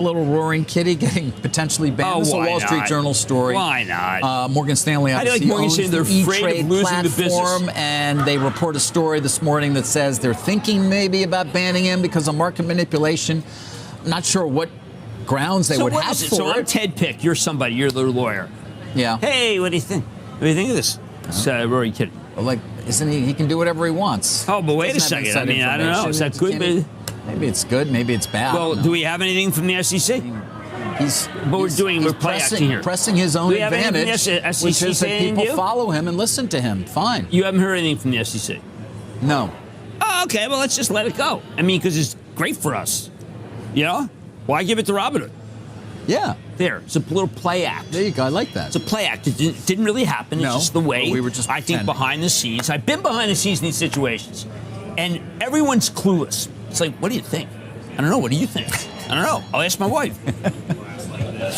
little Roaring Kitty getting potentially banned. This is a Wall Street Journal story. Why not? Morgan Stanley obviously owns the E-Trade platform, and they report a story this morning that says they're thinking maybe about banning him because of market manipulation. I'm not sure what grounds they would have for it. So I'm Ted Pick. You're somebody. You're the lawyer. Yeah. Hey, what do you think? What do you think of this? It's Roaring Kitty. Well, like, isn't he can do whatever he wants. Oh, but wait a second. I mean, I don't know. Is that good? Maybe it's good. Maybe it's bad. Well, do we have anything from the SEC? We're pressing his own advantage, which is that people follow him and listen to him. Fine. You haven't heard anything from the SEC? No. Oh, okay. Well, let's just let it go. I mean, because it's great for us. You know? Why give it to Robinhood? Yeah. There. It's a little play act. There you go. I like that. It's a play act. It didn't really happen. It's just the way we were just I think behind the scenes. I've been behind the scenes in these situations, and everyone's clueless. It's like, what do you think? I don't know. What do you think? I don't know. I'll ask my wife.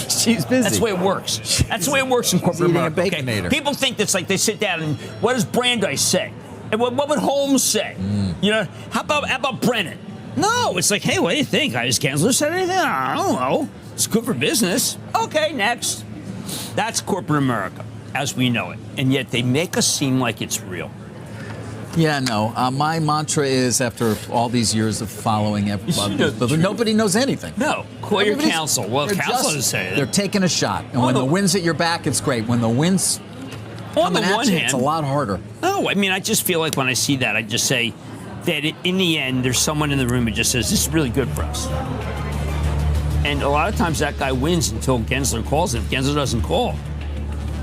She's busy. That's the way it works. That's the way it works in corporate America. Okay? People think that's like they sit down and what does Brandeis say? And what would Holmes say? You know, how about Brennan? No, it's like, hey, what do you think? Is Gensler said anything? I don't know. It's good for business. Okay, next. That's corporate America as we know it. And yet they make us seem like it's real. Yeah, no. My mantra is, after all these years of following everybody, nobody knows anything. No. Call your counsel. Well, counsel doesn't say it. They're taking a shot. And when the wind's at your back, it's great. When the wind's coming at you, it's a lot harder. No, I mean, I just feel like when I see that, I just say that in the end, there's someone in the room who just says, this is really good for us. And a lot of times that guy wins until Gensler calls him. If Gensler doesn't call,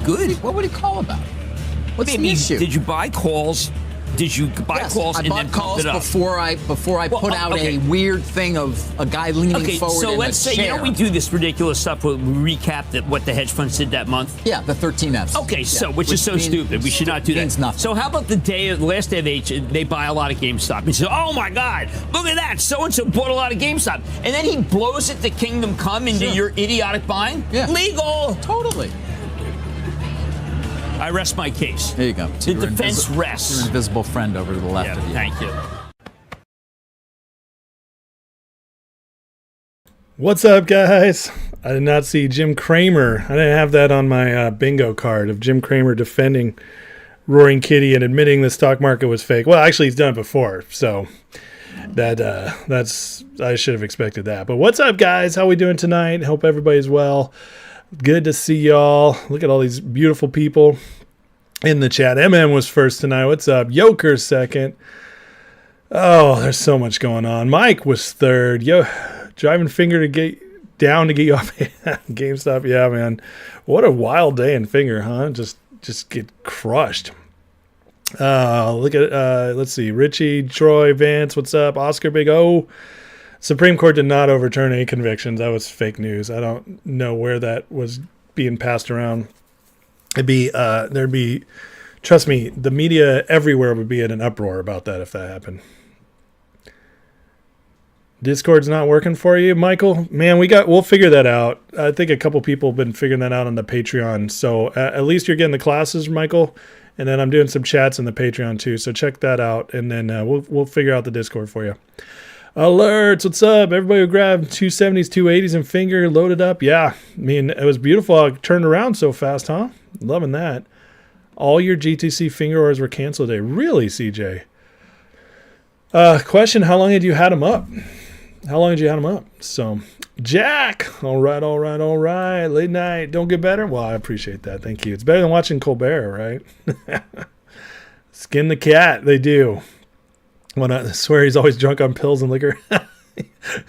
good. What would he call about? What's the issue? Did you buy calls? Did you buy calls and then pump it up? before I put out a weird thing of a guy leaning forward so in let's say, chair. we do this ridiculous stuff where we recap what the hedge funds did that month? Yeah, the 13 Fs. Okay, which is so stupid. We should not do that. Nothing. So how about the last day of H, they buy a lot of GameStop. He says, oh my God, look at that. So-and-so bought a lot of GameStop. And then he blows it to Kingdom Come into your idiotic buying? Yeah. Legal. Totally. I rest my case. There you go. The defense rests. Your invisible friend over to the left of you. Thank you. What's up, guys? I did not see Jim Cramer. I didn't have that on my bingo card of Jim Cramer defending Roaring Kitty and admitting the stock market was fake. Well, actually, he's done it before, so that's I should have expected that. But what's up, guys? How we doing tonight? Hope everybody's well. Good to see y'all. Look at all these beautiful people in the chat. MM was first tonight. What's up? Yoker's second. Oh, there's so much going on. Mike was third. Yo, driving finger to get down to get you off GameStop. Yeah, man. What a wild day in Finger, huh? Just get crushed. Look at let's see. Richie, Troy, Vance, what's up? Oscar Big O. Supreme Court did not overturn any convictions. That was fake news. I don't know where that was being passed around. There'd be, trust me, the media everywhere would be in an uproar about that if that happened. Discord's not working for you, Michael? Man, we'll figure that out. I think a couple people have been figuring that out on the Patreon. So at least you're getting the classes, Michael. And then I'm doing some chats in the Patreon too. So check that out, and then we'll figure out the Discord for you. Alerts, what's up? Everybody grabbed 270s, 280s, and Finger loaded up. Yeah, I mean, it was beautiful. I turned around so fast, huh? Loving that. All your GTC Finger orders were canceled today. Really, CJ? Question, how long had you had them up? So, Jack, all right. Late night, don't get better? Well, I appreciate that. Thank you. It's better than watching Colbert, right? Skin the cat, they do. I swear he's always drunk on pills and liquor.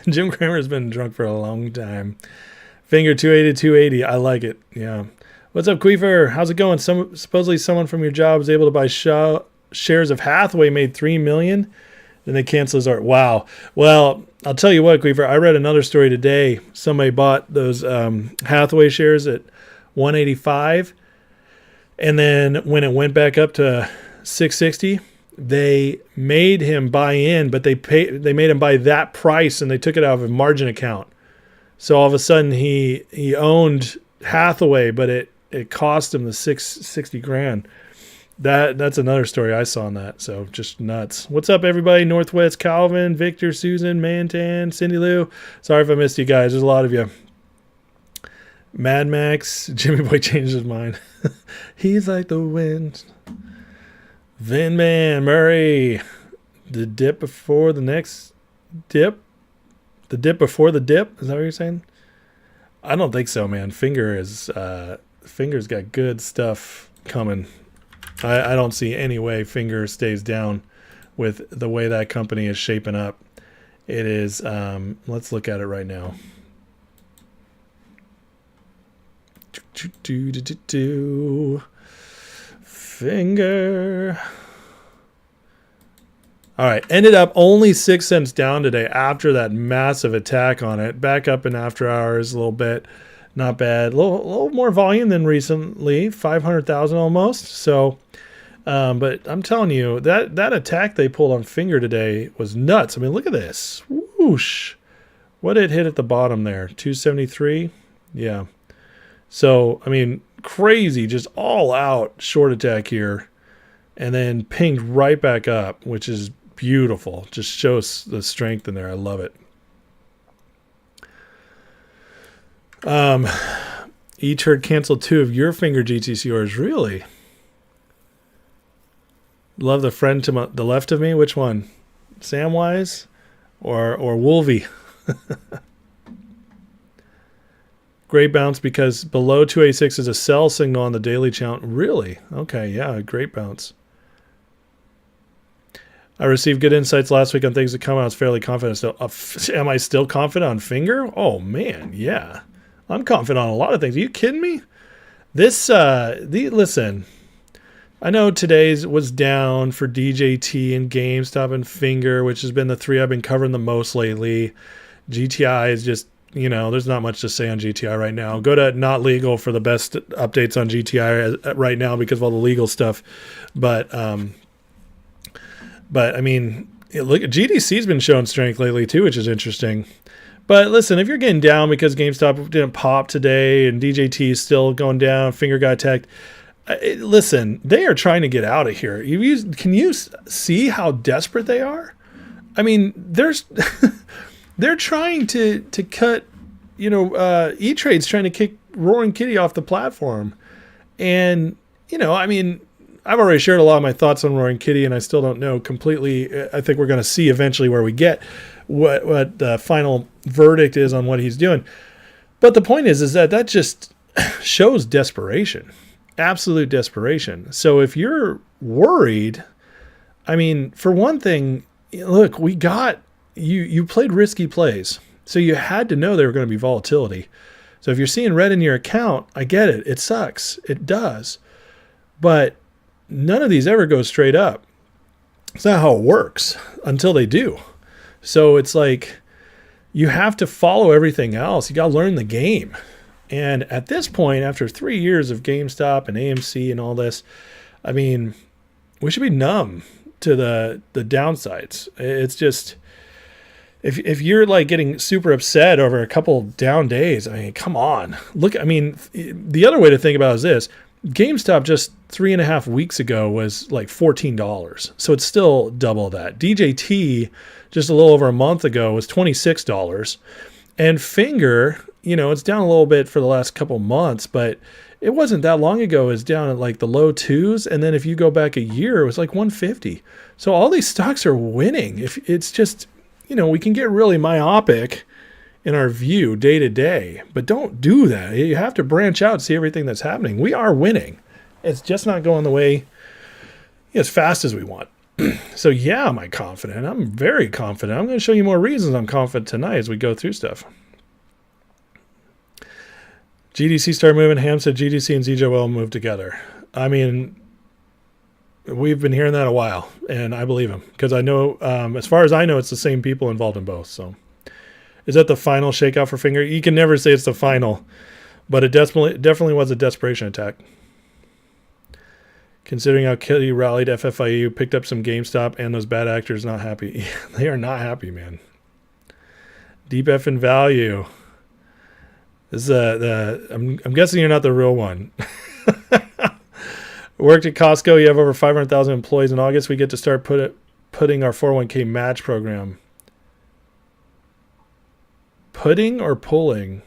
Jim Cramer's been drunk for a long time. Finger 280. I like it. Yeah. What's up, Queefer? How's it going? Supposedly someone from your job was able to buy shares of Hathaway, made $3 million. Then they canceled his art. Wow. Well, I'll tell you what, Queefer. I read another story today. Somebody bought those Hathaway shares at $185, and then when it went back up to $660. They made him buy in, but they made him buy that price, and they took it out of a margin account. So all of a sudden he owned Hathaway, but it cost him the $660,000. That's another story I saw on that. So just nuts. What's up, everybody? Northwest, Calvin, Victor, Susan, Mantan, Cindy Lou. Sorry if I missed you guys. There's a lot of you. Mad Max, Jimmy Boy changed his mind. He's like the wind. Vin Man, Murray. The dip before the next dip. The dip before the dip. Is that what you're saying? I don't think so, man. Finger's got good stuff coming. I don't see any way Finger stays down with the way that company is shaping up. It is, let's look at it right now. Finger. All right, ended up only 6 cents down today after that massive attack on it. Back up in after hours a little bit. Not bad. A little more volume than recently. 500,000 almost. So, but I'm telling you, that attack they pulled on Finger today was nuts. I mean, look at this. Whoosh. What did it hit at the bottom there? 273? Yeah. So, I mean, crazy. Just all out short attack here. And then pinged right back up, which is beautiful. Just shows the strength in there. I love it. E-Turd canceled 2 of your Finger GTC orders. Really? Love the friend to the left of me. Which one? Samwise or Wolvie? Great bounce because below 286 is a sell signal on the daily chart. Really? Okay, yeah, great bounce. I received good insights last week on things that come out. I was fairly confident still. Am I still confident on Finger? Oh, man, yeah. I'm confident on a lot of things. Are you kidding me? Listen, I know today's was down for DJT and GameStop and Finger, which has been the 3 I've been covering the most lately. GTI is just, there's not much to say on GTI right now. Go to Not Legal for the best updates on GTI right now because of all the legal stuff. But I mean, look, GDC's been showing strength lately too, which is interesting. But listen, if you're getting down because GameStop didn't pop today and DJT is still going down, Finger got attacked, listen, they are trying to get out of here. Can you see how desperate they are? I mean, they're trying to cut, E-Trade's trying to kick Roaring Kitty off the platform. And, I mean, I've already shared a lot of my thoughts on Roaring Kitty, and I still don't know completely. I think we're going to see eventually where we get what the final verdict is on what he's doing. But the point is that just shows desperation, absolute desperation. So if you're worried, I mean, for one thing, look, we got you played risky plays, so you had to know there were going to be volatility. So if you're seeing red in your account, I get it. It sucks. It does. But none of these ever go straight up. It's not how it works until they do. So it's like you have to follow everything else. You got to learn the game. And at this point, after 3 years of GameStop and AMC and all this, I mean, we should be numb to the downsides. It's just, if you're like getting super upset over a couple down days, I mean, come on. Look, I mean, the other way to think about it is this. GameStop just 3.5 weeks ago was like $14. So it's still double that. DJT just a little over a month ago was $26. And Finger, it's down a little bit for the last couple months, but it wasn't that long ago. It was down at like the low 2s. And then if you go back a year, it was like 150. So all these stocks are winning. If it's just, we can get really myopic in our view day to day, but don't do that. You have to branch out, see everything that's happening. We are winning. It's just not going the way as fast as we want. So yeah, am I confident? I'm very confident. I'm going to show you more reasons I'm confident tonight as we go through stuff. GDC started moving. Ham said GDC and ZJYL moved together. I mean, we've been hearing that a while, and I believe him because I know, as far as I know, it's the same people involved in both. So. Is that the final shakeout for Finger? You can never say it's the final, but it definitely was a desperation attack. Considering how Kitty rallied, FFIU picked up some GameStop, and those bad actors not happy. They are not happy, man. Deep F in value. This is I'm guessing you're not the real one. Worked at Costco. You have over 500,000 employees. In August, we get to start putting our 401k match program. Putting or pulling?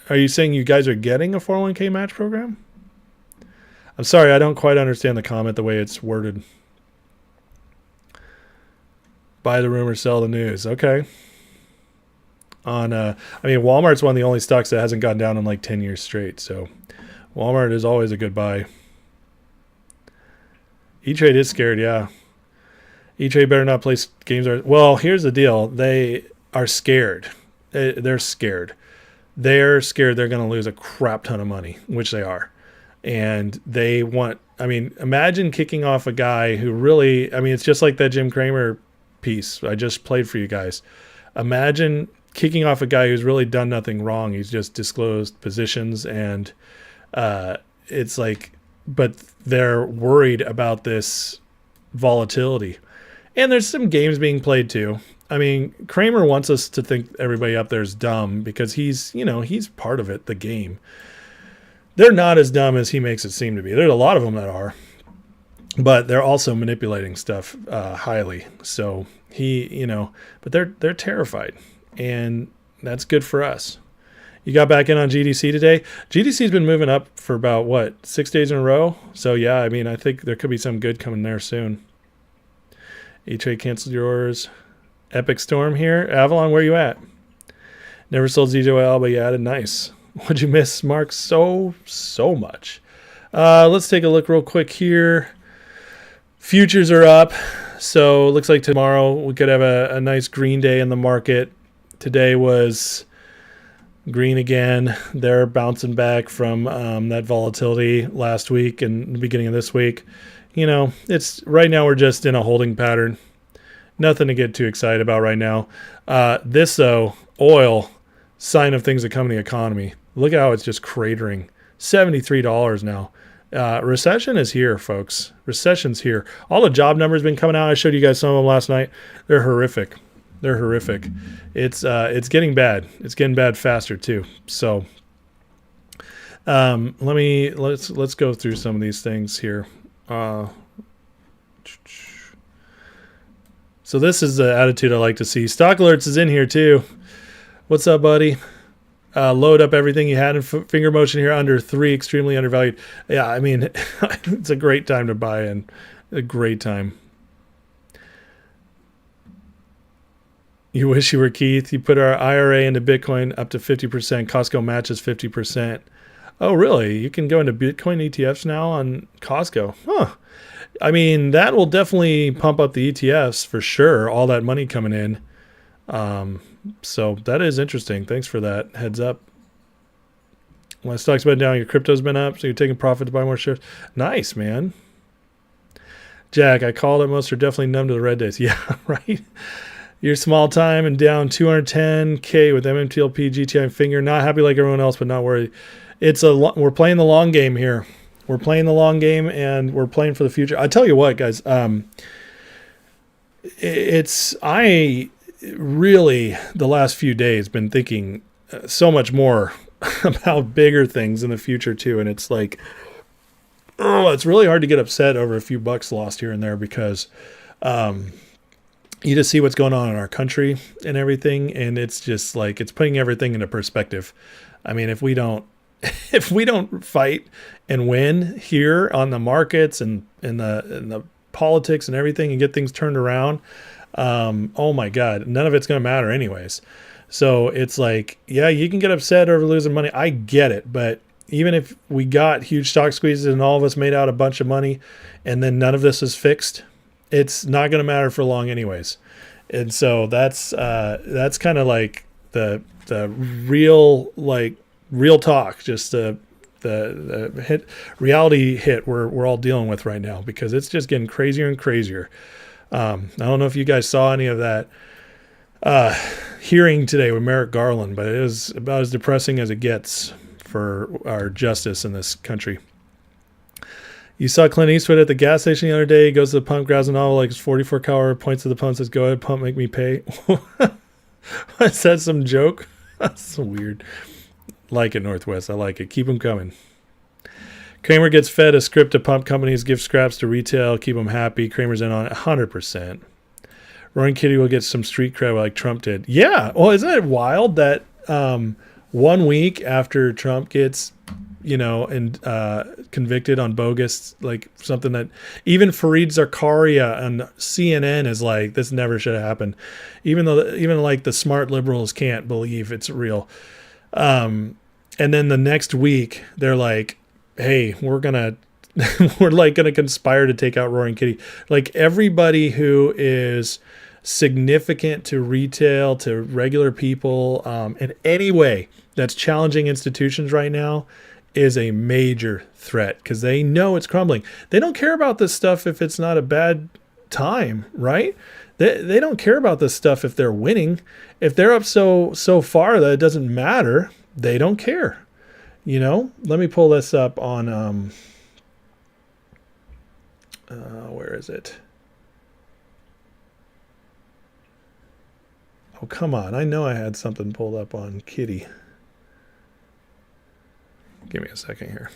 Are you saying you guys are getting a 401k match program? I'm sorry, I don't quite understand the comment the way it's worded. Buy the rumor, sell the news. Okay. Walmart's one of the only stocks that hasn't gone down in like 10 years straight. So Walmart is always a good buy. E-Trade is scared, yeah. E-Trade better not play games. Well, here's the deal. They are scared. They're scared. They're scared they're going to lose a crap ton of money, which they are. And they want, imagine kicking off a guy who really, it's just like that Jim Cramer piece I just played for you guys. Imagine kicking off a guy who's really done nothing wrong. He's just disclosed positions, and it's like, but they're worried about this volatility. And there's some games being played too. Cramer wants us to think everybody up there is dumb because he's part of it, the game. They're not as dumb as he makes it seem to be. There's a lot of them that are, but they're also manipulating stuff highly. So but they're terrified, and that's good for us. You got back in on GDC today. GDC's been moving up for about 6 days in a row. So yeah, I think there could be some good coming there soon. E-Trade canceled your orders. Epic storm here. Avalon, where you at? Never sold ZJYL, but you added nice. What'd you miss, Mark? So much. Let's take a look real quick here. Futures are up. So it looks like tomorrow we could have a nice green day in the market. Today was green again. They're bouncing back from that volatility last week and the beginning of this week. It's right now we're just in a holding pattern. Nothing to get too excited about right now. This, though, oil, sign of things that come in the economy. Look at how it's just cratering. $73 now. Recession is here, folks. Recession's here. All the job numbers been coming out. I showed you guys some of them last night. They're horrific. It's getting bad. It's getting bad faster too. So let's go through some of these things here. So this is the attitude I like to see. Stock Alerts is in here too. What's up, buddy? Load up everything you had in finger motion here under 3, extremely undervalued. Yeah, it's a great time to buy in. A great time. You wish you were Keith. You put our IRA into Bitcoin up to 50%. Costco matches 50%. Oh, really? You can go into Bitcoin ETFs now on Costco. Huh. That will definitely pump up the ETFs for sure. All that money coming in. So that is interesting. Thanks for that heads up. My stock's been down, your crypto's been up, so you're taking profit to buy more shares. Nice, man. Jack, I called it. Most are definitely numb to the red days. Yeah, right. You're small time and down 210K with MMTLP, GTII, and Finger. Not happy like everyone else, but not worried. We're playing the long game here. We're playing the long game, and we're playing for the future. I tell you what, guys. I really the last few days been thinking so much more about bigger things in the future too, and it's like, it's really hard to get upset over a few bucks lost here and there because you just see what's going on in our country and everything, and it's just like it's putting everything into perspective. If we don't fight and win here on the markets and in the politics and everything and get things turned around, oh my God, none of it's going to matter anyways. So it's like, yeah, you can get upset over losing money. I get it. But even if we got huge stock squeezes and all of us made out a bunch of money and then none of this is fixed, it's not going to matter for long anyways. And so that's kind of like the real talk, just the reality hit we're all dealing with right now, because it's just getting crazier and crazier. I don't know if you guys saw any of that hearing today with Merrick Garland, but it was about as depressing as it gets for our justice in this country. You saw Clint Eastwood at the gas station the other day. He goes to the pump, grabs a novel like it's 44 calorie, points to the pump, says, "Go ahead, pump, make me pay." Is that some joke? That's so weird. Like it, Northwest. I like it. Keep them coming. Kramer gets fed a script to pump companies, give scraps to retail, keep them happy. Kramer's in on it 100%. Roaring Kitty will get some street cred like Trump did. Yeah. Well, isn't it wild that 1 week after Trump gets, and convicted on bogus, like something that even Fareed Zakaria on CNN is like, this never should have happened. Even like the smart liberals can't believe it's real. And then the next week they're like, hey, we're gonna conspire to take out Roaring Kitty. Like everybody who is significant to retail, to regular people, in any way that's challenging institutions right now is a major threat because they know it's crumbling. They don't care about this stuff if it's not a bad time, right? They don't care about this stuff if they're winning. If they're up so far that it doesn't matter, they don't care. Let me pull this up on where is it? Oh, come on. I know I had something pulled up on Kitty. Give me a second here.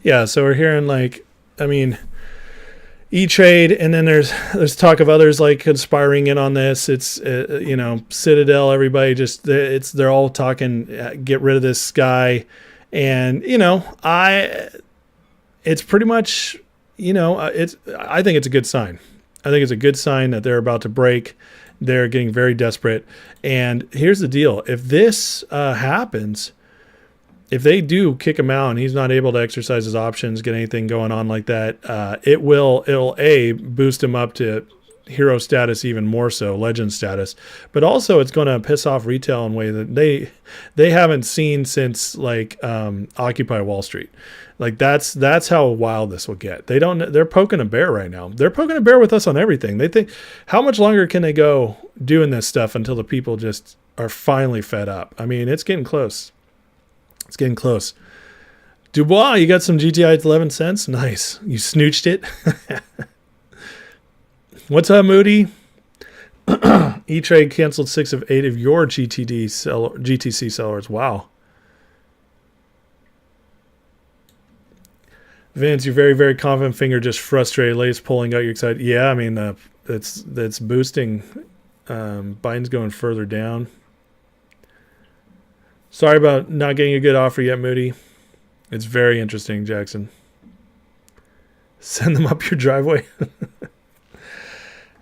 Yeah, so we're hearing E-Trade, and then there's talk of others like conspiring in on this. It's Citadel, everybody they're all talking get rid of this guy, and it's pretty much I think it's a good sign. I think it's a good sign that they're about to break. They're getting very desperate, and here's the deal: if this happens. If they do kick him out and he's not able to exercise his options, get anything going on like that, it'll boost him up to hero status even more so, legend status. But also it's going to piss off retail in a way that they haven't seen since Occupy Wall Street. Like that's how wild this will get. They're poking a bear right now. They're poking a bear with us on everything. They think, how much longer can they go doing this stuff until the people just are finally fed up? I mean, it's getting close. It's getting close. Dubois, you got some GTI at 11 cents? Nice. You snooched it. What's up, Moody? E-Trade canceled 6 of 8 of your GTC sellers. Wow. Vince, you're very, very confident. Finger just frustrated. Latest polling got you excited. Yeah, I mean, that's boosting. Biden's going further down. Sorry about not getting a good offer yet, Moody. It's very interesting, Jackson. Send them up your driveway.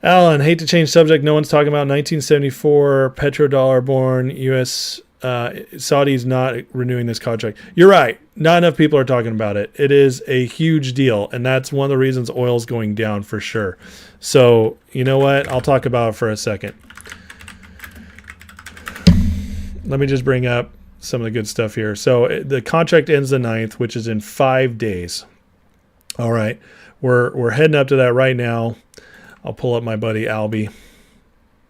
Alan, hate to change subject. No one's talking about 1974 petrodollar born U.S. Saudis not renewing this contract. You're right. Not enough people are talking about it. It is a huge deal, and that's one of the reasons oil's going down for sure. So, you know what? I'll talk about it for a second. Let me just bring up some of the good stuff here. So the contract ends the 9th, which is in 5 days. All right. We're heading up to that right now. I'll pull up my buddy Albie.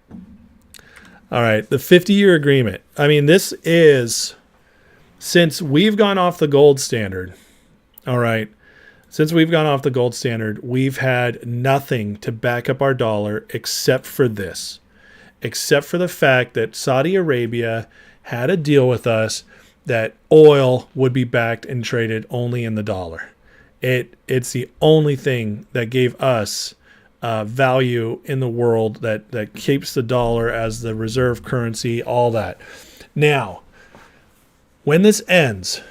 All right. The 50-year agreement. I mean, this is since we've gone off the gold standard. All right. Since we've gone off the gold standard, we've had nothing to back up our dollar except for this. Except for the fact that Saudi Arabia had a deal with us that oil would be backed and traded only in the dollar. It's the only thing that gave us value in the world that keeps the dollar as the reserve currency, all that. Now, when this ends,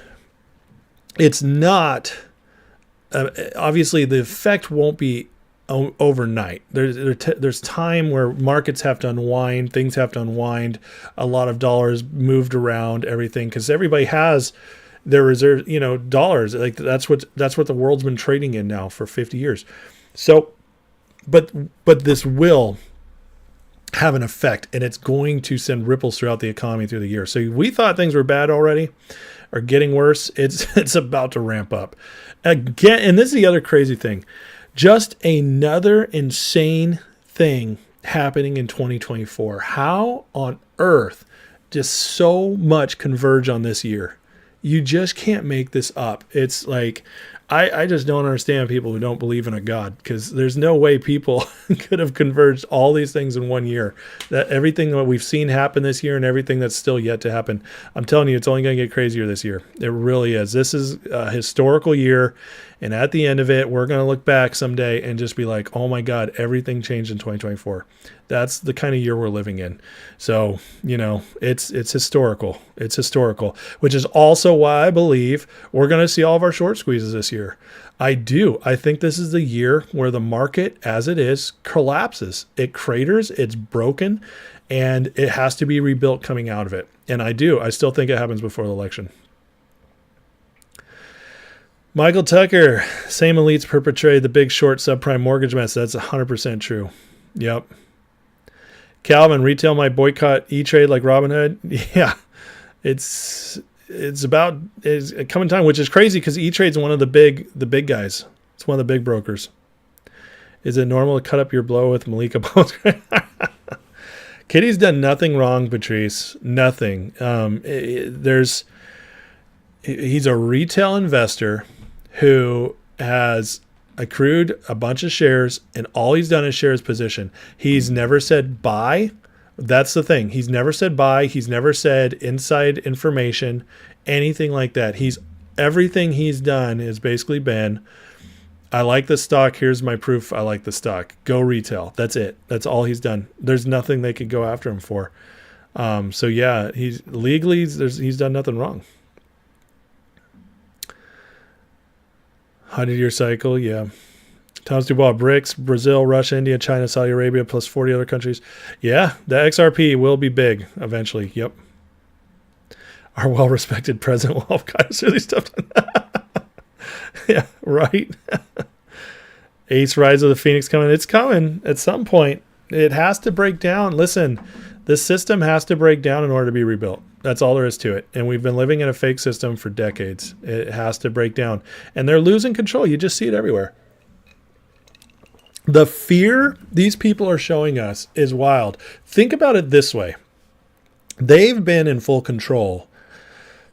it's not, obviously the effect won't be overnight. There's time where markets have to unwind, things have to unwind, a lot of dollars moved around, everything, because everybody has their reserve, dollars. Like that's what the world's been trading in now for 50 years. So, but this will have an effect, and it's going to send ripples throughout the economy through the year. So we thought things were bad already, or getting worse. It's about to ramp up again, and this is the other crazy thing. Just another insane thing happening in 2024. How on earth just so much converge on this year. You just can't make this up. It's like, I just don't understand people who don't believe in a God, because there's no way people could have converged all these things in 1 year. That everything that we've seen happen this year and everything that's still yet to happen, I'm telling you, it's only going to get crazier this year. It really is. This is a historical year. And at the end of it, we're going to look back someday and just be like, oh my God, everything changed in 2024. That's the kind of year we're living in. So, it's historical. It's historical, which is also why I believe we're going to see all of our short squeezes this year. I do. I think this is the year where the market, as it is, collapses. It craters. It's broken, and it has to be rebuilt coming out of it. And I do. I still think it happens before the election. Michael Tucker, same elites perpetrate the big short subprime mortgage mess. That's 100% true. Yep. Calvin, retail might boycott E-Trade like Robinhood. Yeah, it's coming time, which is crazy because E-Trade's one of the big guys. It's one of the big brokers. Is it normal to cut up your blow with Malika Bones? Kitty's done nothing wrong, Patrice. Nothing. He's a retail investor who has accrued a bunch of shares, and all he's done is share his position. He's never said buy. That's the thing. He's never said buy. He's never said inside information, anything like that. Everything he's done has basically been, I like the stock. Here's my proof. I like the stock. Go retail. That's it. That's all he's done. There's nothing they could go after him for. So yeah, he's done nothing wrong. 100-year cycle, yeah. Thomas Dubois, BRICS, Brazil, Russia, India, China, Saudi Arabia, plus 40 other countries. Yeah, the XRP will be big eventually. Yep. Our well-respected president will help guide us through these stuff. Yeah, right. Ace Rise of the Phoenix coming. It's coming at some point. It has to break down. Listen, this system has to break down in order to be rebuilt. That's all there is to it. And we've been living in a fake system for decades. It has to break down. And they're losing control. You just see it everywhere. The fear these people are showing us is wild. Think about it this way. They've been in full control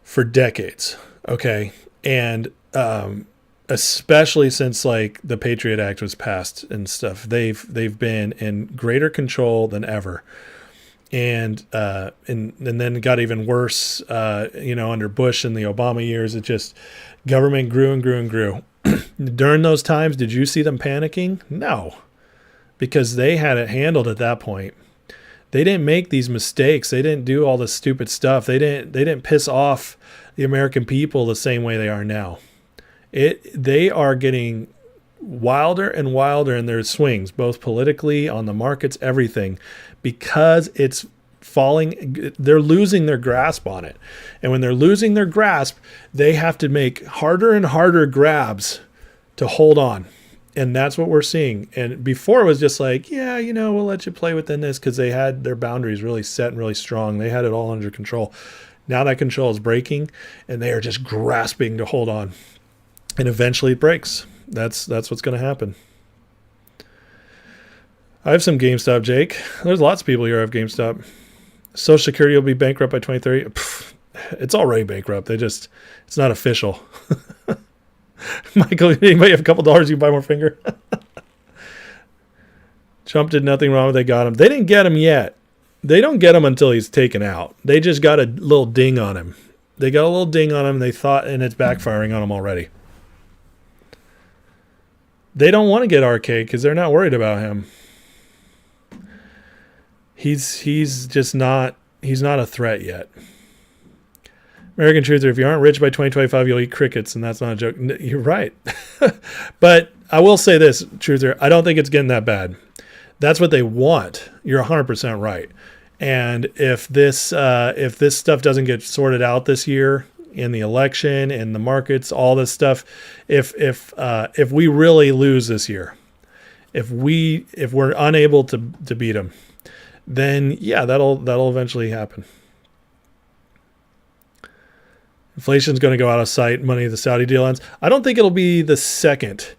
for decades, okay? And especially since like the Patriot Act was passed and stuff, they've been in greater control than ever. And then it got even worse, under Bush and the Obama years. It just, government grew and grew and grew. During those times, did you see them panicking? No, because they had it handled at that point. They didn't make these mistakes. They didn't do all this stupid stuff. They didn't piss off the American people the same way they are now. They are getting wilder and wilder in their swings, both politically, on the markets, everything, because it's falling. They're losing their grasp on it. And when they're losing their grasp, they have to make harder and harder grabs to hold on. And that's what we're seeing. And before it was just like, yeah, we'll let you play within this, because they had their boundaries really set and really strong. They had it all under control. Now that control is breaking, and they are just grasping to hold on. And eventually it breaks. That's what's going to happen. I have some GameStop, Jake. There's lots of people here who have GameStop. Social Security will be bankrupt by 2030. Pfft, it's already bankrupt. It's not official. Michael, anybody have a couple dollars, you buy more finger? Trump did nothing wrong. They got him. They didn't get him yet. They don't get him until he's taken out. They just got a little ding on him. They got a little ding on him. They thought, and it's backfiring on him already. They don't want to get RK because they're not worried about him. He's just not. He's not a threat yet. American Truther, if you aren't rich by 2025, you'll eat crickets, and that's not a joke. You're right. But I will say this, Truther, I don't think it's getting that bad. That's what they want. You're 100% right. And if this stuff doesn't get sorted out this year, in the election, in the markets, all this stuff, if we really lose this year, if we're unable to beat them, then yeah, that'll eventually happen. Inflation's going to go out of sight. Money the Saudi deal ends. I don't think it'll be the second.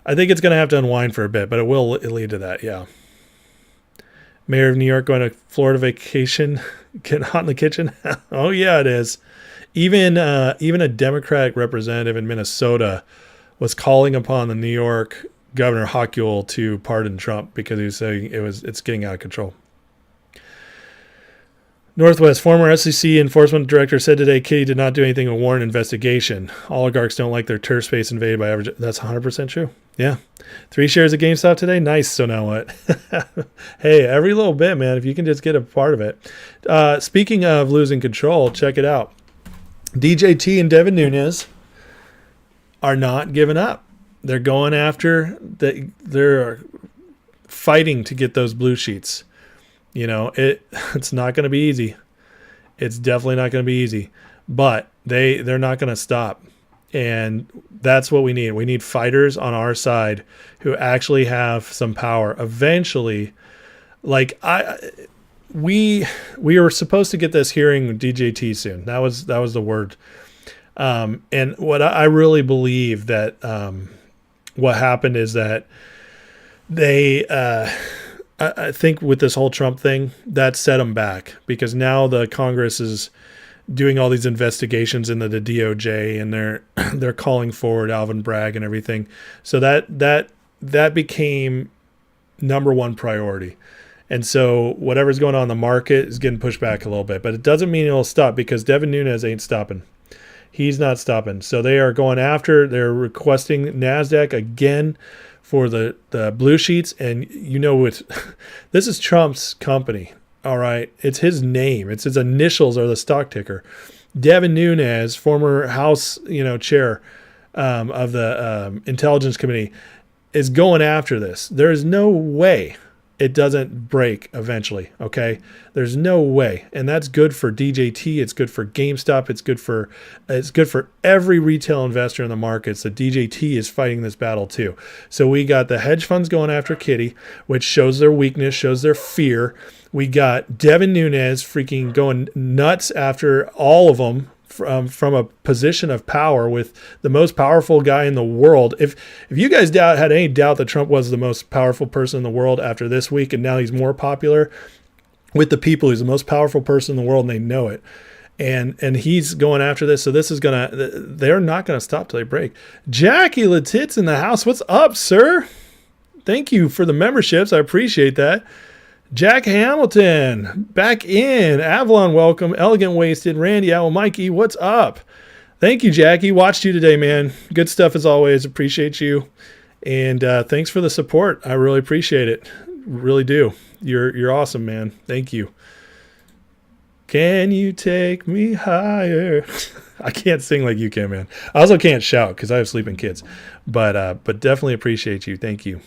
I think it's going to have to unwind for a bit, but it will lead to that. Yeah. Mayor of New York going to Florida vacation, getting hot in the kitchen. Oh yeah, it is. Even a Democratic representative in Minnesota was calling upon the New York Governor Hochul to pardon Trump because he was saying it's getting out of control. Northwest, former SEC enforcement director said today Kitty did not do anything to warrant investigation. Oligarchs don't like their turf space invaded by average. That's 100% true. Yeah. 3 shares of GameStop today? Nice. So now what? Hey, every little bit, man, if you can just get a part of it. Speaking of losing control, check it out. DJT and Devin Nunes are not giving up. They're going after, they're fighting to get those blue sheets. You know, it's not going to be easy. It's definitely not going to be easy. But they're not going to stop. And that's what we need. We need fighters on our side who actually have some power. Eventually, like we were supposed to get this hearing with DJT soon. That was the word. And what I really believe that what happened is that they I think with this whole Trump thing, that set them back because now the Congress is doing all these investigations into the DOJ and they're calling forward Alvin Bragg and everything. So that became number one priority. And so whatever's going on in the market is getting pushed back a little bit, but it doesn't mean it'll stop because Devin Nunes ain't stopping. He's not stopping. So they are going after, they're requesting NASDAQ again for the blue sheets. And you know, this is Trump's company. All right. It's his name. It's his initials are the stock ticker. Devin Nunes, former House, chair of the Intelligence Committee, is going after this. There is no way it doesn't break eventually. Okay. There's no way. And that's good for DJT. It's good for GameStop. It's good for every retail investor in the markets. The DJT is fighting this battle too. So we got the hedge funds going after Kitty, which shows their weakness, shows their fear. We got Devin Nunes freaking going nuts after all of them from a position of power with the most powerful guy in the world. If you guys had any doubt that Trump was the most powerful person in the world after this week, and now he's more popular with the people, he's the most powerful person in the world, and they know it. And he's going after this. So they're not gonna stop till they break. Jackie Letit's in the house. What's up, sir? Thank you for the memberships. I appreciate that. Jack Hamilton, back in. Avalon, welcome. Elegant Wasted. Randy, Owl, Mikey, what's up? Thank you, Jackie. Watched you today, man. Good stuff as always. Appreciate you. And thanks for the support. I really appreciate it. Really do. You're awesome, man. Thank you. Can you take me higher? I can't sing like you can, man. I also can't shout because I have sleeping kids. But definitely appreciate you. Thank you.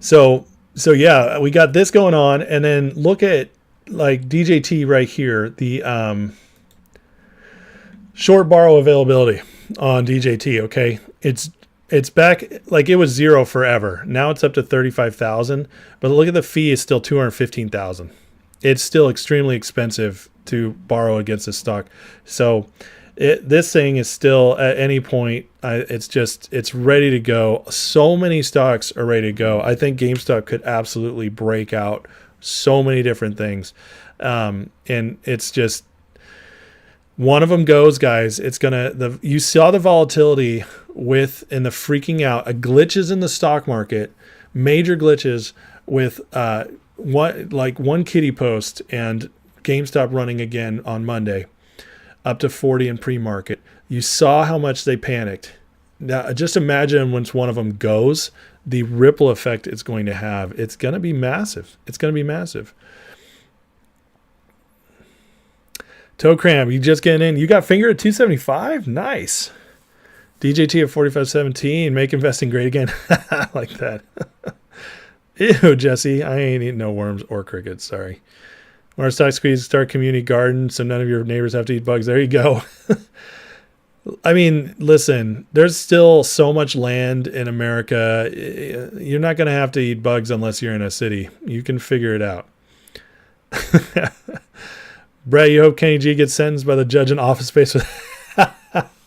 So yeah, we got this going on, and then look at like DJT right here, the short borrow availability on DJT. Okay, it's back like it was zero forever. Now it's up to 35,000, but look at the fee is still 215,000. It's still extremely expensive to borrow against this stock. So this thing is still at any point, it's ready to go. So many stocks are ready to go. I think GameStop could absolutely break out so many different things. And it's just one of them goes, guys. It's you saw the volatility and the freaking out, glitches in the stock market, major glitches with one kitty post and GameStop running again on Monday. Up to 40 in pre-market. You saw how much they panicked. Now, just imagine once one of them goes, the ripple effect it's going to have. It's going to be massive. It's going to be massive. Toe cram, you just getting in. You got finger at 275? Nice. DJT at 45.17. Make investing great again. I like that. Ew, Jesse. I ain't eating no worms or crickets. Sorry. Or stock squeeze, start community garden so none of your neighbors have to eat bugs. There you go. I mean, listen, there's still so much land in America. You're not going to have to eat bugs unless you're in a city. You can figure it out. Brett, you hope Kenny G gets sentenced by the judge in Office Space with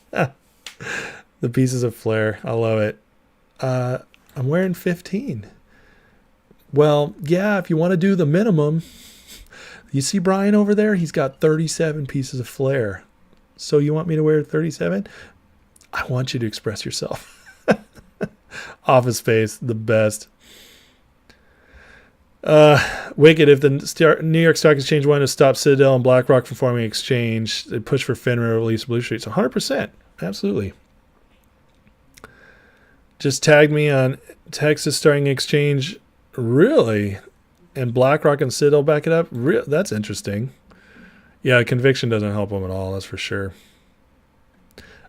the pieces of flair. I love it. I'm wearing 15. Well, yeah, if you want to do the minimum, you see Brian over there? He's got 37 pieces of flare. So you want me to wear 37? I want you to express yourself. Office Space, the best. Wicked, if the New York Stock Exchange wanted to stop Citadel and BlackRock from forming exchange, they push for FINRA to release Blue Streets. 100%. Absolutely. Just tagged me on Texas starting exchange. Really? And BlackRock and Citadel back it up? That's interesting. Yeah, conviction doesn't help them at all, that's for sure.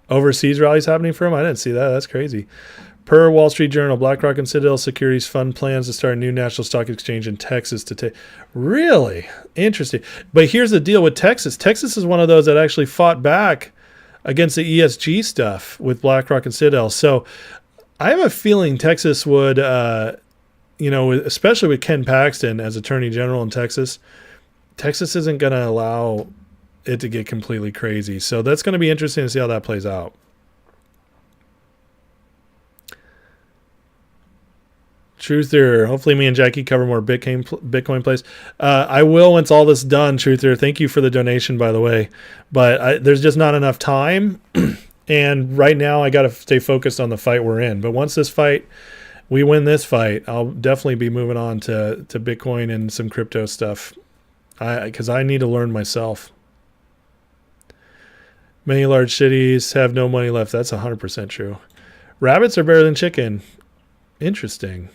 Overseas rallies happening for him? I didn't see that. That's crazy. Per Wall Street Journal, BlackRock and Citadel Securities Fund plans to start a new national stock exchange in Texas to take. Really? Interesting. But here's the deal with Texas. Texas is one of those that actually fought back against the ESG stuff with BlackRock and Citadel. So I have a feeling Texas would, especially with Ken Paxton as Attorney General in Texas, Texas isn't going to allow it to get completely crazy. So that's going to be interesting to see how that plays out. Truther, hopefully me and Jackie cover more Bitcoin plays. I will once all this done, Truther. Thank you for the donation, by the way. But there's just not enough time. And right now I got to stay focused on the fight we're in. But once we win this fight, I'll definitely be moving on to Bitcoin and some crypto stuff. Because I need to learn myself. Many large cities have no money left. That's 100% true. Rabbits are better than chicken. Interesting.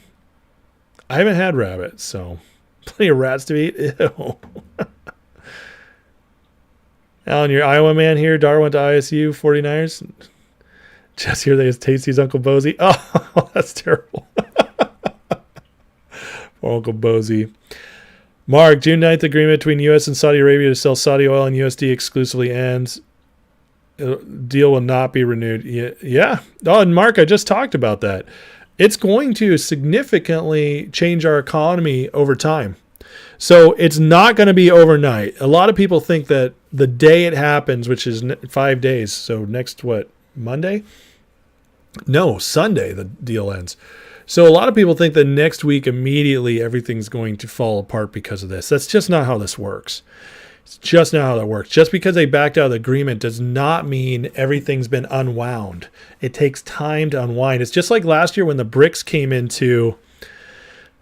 I haven't had rabbits, so plenty of rats to eat. Ew. Alan, you're Iowa man here. Dar went to ISU, 49ers. Just here, they has Tasty's Uncle Bozy. Oh, that's terrible. Poor Uncle Bozy. Mark, June 9th agreement between U.S. and Saudi Arabia to sell Saudi oil and USD exclusively ends. Deal will not be renewed. Yeah. Oh, and Mark, I just talked about that. It's going to significantly change our economy over time. So it's not going to be overnight. A lot of people think that the day it happens, which is 5 days, so next, Monday? No, Sunday the deal ends. So a lot of people think that next week immediately everything's going to fall apart because of this. That's just not how this works. It's just not how that works. Just because they backed out of the agreement does not mean everything's been unwound. It takes time to unwind. It's just like last year when the BRICS came into,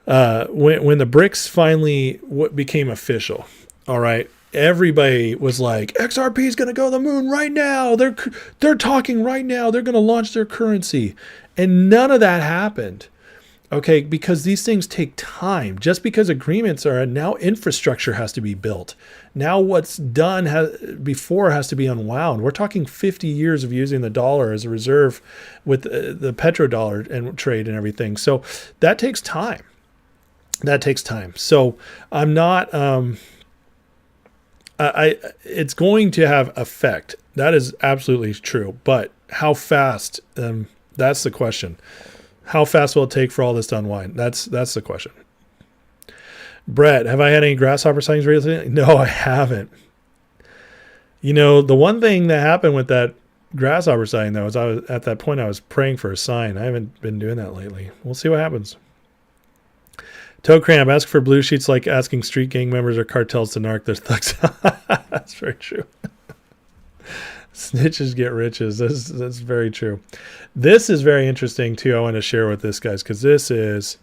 when the BRICS finally became official. All right, everybody was like, XRP is going to go to the moon right now. They're talking right now. They're going to launch their currency, and none of that happened. Okay, because these things take time. Just because agreements are now, infrastructure has to be built. Now what's done before has to be unwound. We're talking 50 years of using the dollar as a reserve with the petrodollar and trade and everything. So that takes time. So I'm not. It's going to have effect. That is absolutely true. But how fast? That's the question. How fast will it take for all this to unwind? That's the question. Brett, have I had any grasshopper sightings recently? No, I haven't. The one thing that happened with that grasshopper sighting, though, is at that point I was praying for a sign. I haven't been doing that lately. We'll see what happens. Toe cramp, ask for blue sheets like asking street gang members or cartels to narc their thugs. That's very true. Snitches get riches. That's very true. This is very interesting too. I want to share with this, guys, because this is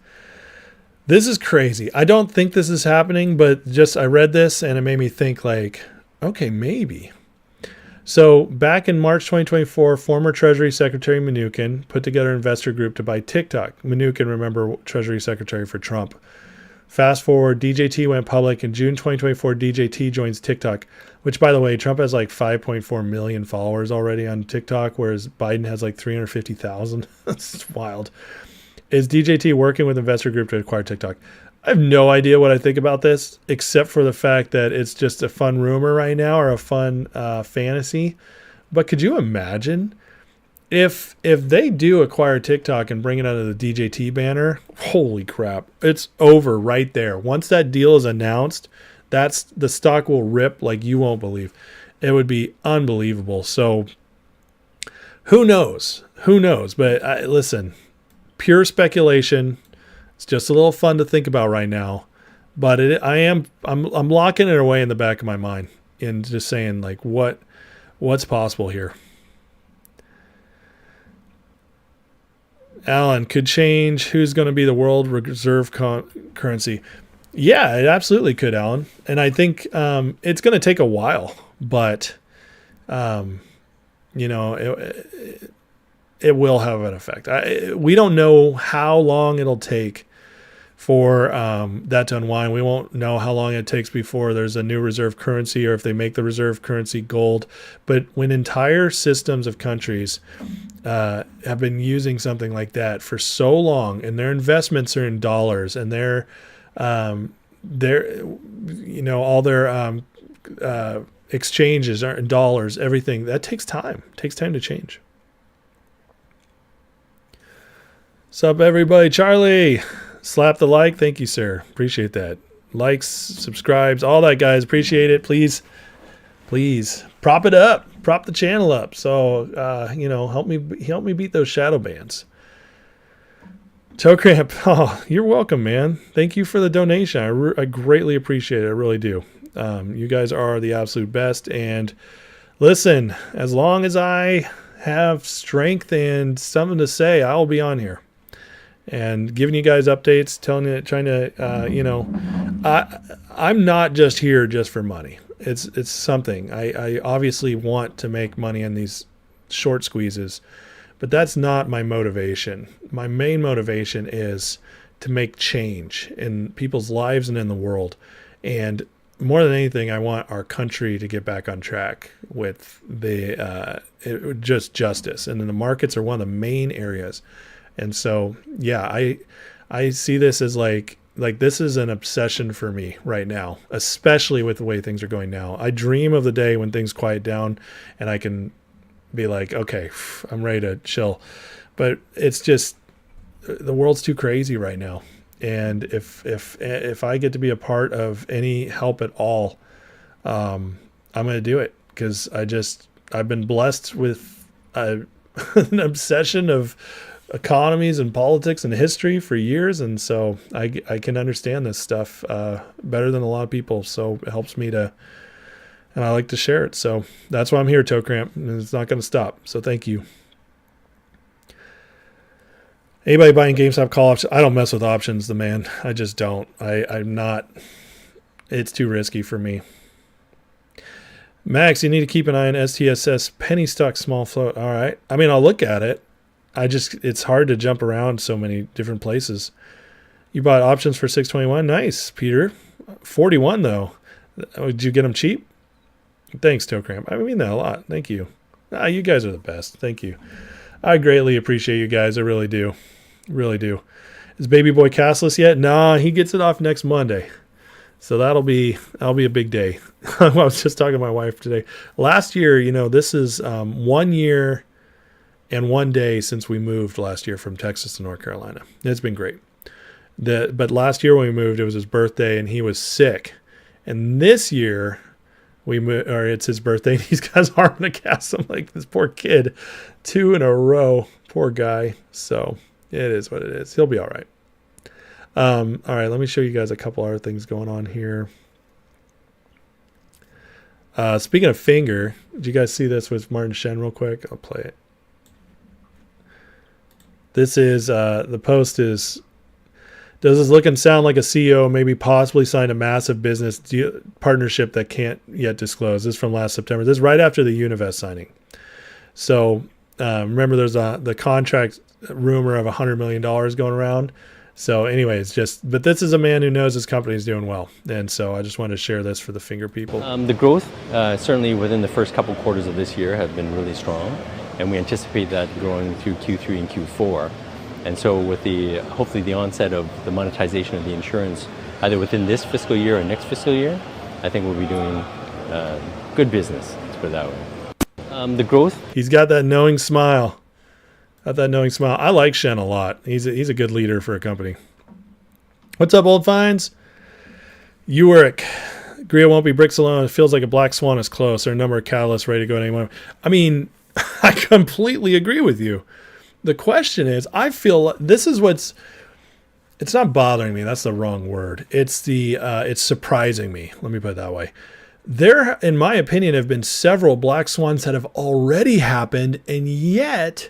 crazy. I don't think this is happening, but I read this and it made me think like, okay, maybe. So back in March 2024, former Treasury Secretary Mnuchin put together an investor group to buy TikTok. Mnuchin, remember, Treasury Secretary for Trump. Fast forward, DJT went public. In June 2024, DJT joins TikTok, which, by the way, Trump has like 5.4 million followers already on TikTok, whereas Biden has like 350,000. That's wild. Is DJT working with investor group to acquire TikTok? I have no idea what I think about this, except for the fact that it's just a fun rumor right now or a fun fantasy. But could you imagine if they do acquire TikTok and bring it under the DJT banner? Holy crap. It's over right there. Once that deal is announced, the stock will rip like you won't believe. It would be unbelievable. So who knows? But listen, pure speculation. It's just a little fun to think about right now. But I'm locking it away in the back of my mind and just saying, like, what's possible here. Alan, could change who's going to be the world reserve currency. Yeah, it absolutely could, Alan. And I think it's going to take a while, but you know, it will have an effect. We don't know how long it'll take for that to unwind. We won't know how long it takes before there's a new reserve currency or if they make the reserve currency gold. But when entire systems of countries have been using something like that for so long, and their investments are in dollars, and their you know, all their exchanges are in dollars, everything, that takes time. It takes time to change. Sup, everybody? Charlie, slap the like. Thank you, sir. Appreciate that. Likes, subscribes, all that, guys. Appreciate it. Please prop it up. Prop the channel up. So, you know, help me beat those shadow bans. Toe cramp. Oh, you're welcome, man. Thank you for the donation. I greatly appreciate it. I really do. You guys are the absolute best. And listen, as long as I have strength and something to say, I'll be on here and giving you guys updates, trying to, you know, I'm not just here just for money. It's something. I obviously want to make money on these short squeezes, but that's not my motivation. My main motivation is to make change in people's lives and in the world. And more than anything, I want our country to get back on track with just justice. And then the markets are one of the main areas. And so, yeah, I see this as like this is an obsession for me right now, especially with the way things are going now. I dream of the day when things quiet down and I can be like, okay, I'm ready to chill. But it's just, the world's too crazy right now. And if I get to be a part of any help at all, I'm going to do it, because I've been blessed with an obsession of economies and politics and history for years, and so I can understand this stuff better than a lot of people. So it helps me to, and I like to share it. So that's why I'm here, Toe Cramp, and it's not going to stop. So thank you. Anybody buying GameStop call options? I don't mess with options, man. I just don't. I'm not. It's too risky for me. Max, you need to keep an eye on STSS penny stock small float. All right. I mean, I'll look at it. It's hard to jump around so many different places. You bought options for 621. Nice, Peter. 41 though. Did you get them cheap? Thanks, Toe Cramp. I mean that a lot. Thank you. You guys are the best. Thank you. I greatly appreciate you guys. I really do. Really do. Is Baby Boy cashless yet? Nah, he gets it off next Monday. So that'll be a big day. I was just talking to my wife today. Last year, you know, this is 1 year and 1 day since we moved last year from Texas to North Carolina. It's been great. But last year when we moved, it was his birthday and he was sick. And this year it's his birthday and he's got his arm in a cast. I'm like, this poor kid, 2 in a row, poor guy. So it is what it is. He'll be all right. All right, let me show you guys a couple other things going on here. Speaking of finger, did you guys see this with Martin Shen real quick? I'll play it. This is, the post is, does this look and sound like a CEO maybe possibly signed a massive business partnership that can't yet disclose? This is from last September. This is right after the Univest signing. So remember there's the contract rumor of $100 million going around. So anyways, but this is a man who knows his company is doing well. And so I just wanted to share this for the finger people. The growth certainly within the first couple quarters of this year have been really strong. And we anticipate that growing through Q3 and Q4. And so with hopefully the onset of the monetization of the insurance, either within this fiscal year or next fiscal year, I think we'll be doing good business, let's put it that way. The growth. He's got that knowing smile. I like Shen a lot. He's a good leader for a company. What's up, Old Finds? Uric. Gria won't be bricks alone. It feels like a black swan is close. There are a number of catalysts ready to go at any moment. I mean, I completely agree with you. The question is, I feel this is what's it's not bothering me. That's the wrong word. It's surprising me. Let me put it that way. There, in my opinion, have been several black swans that have already happened, and yet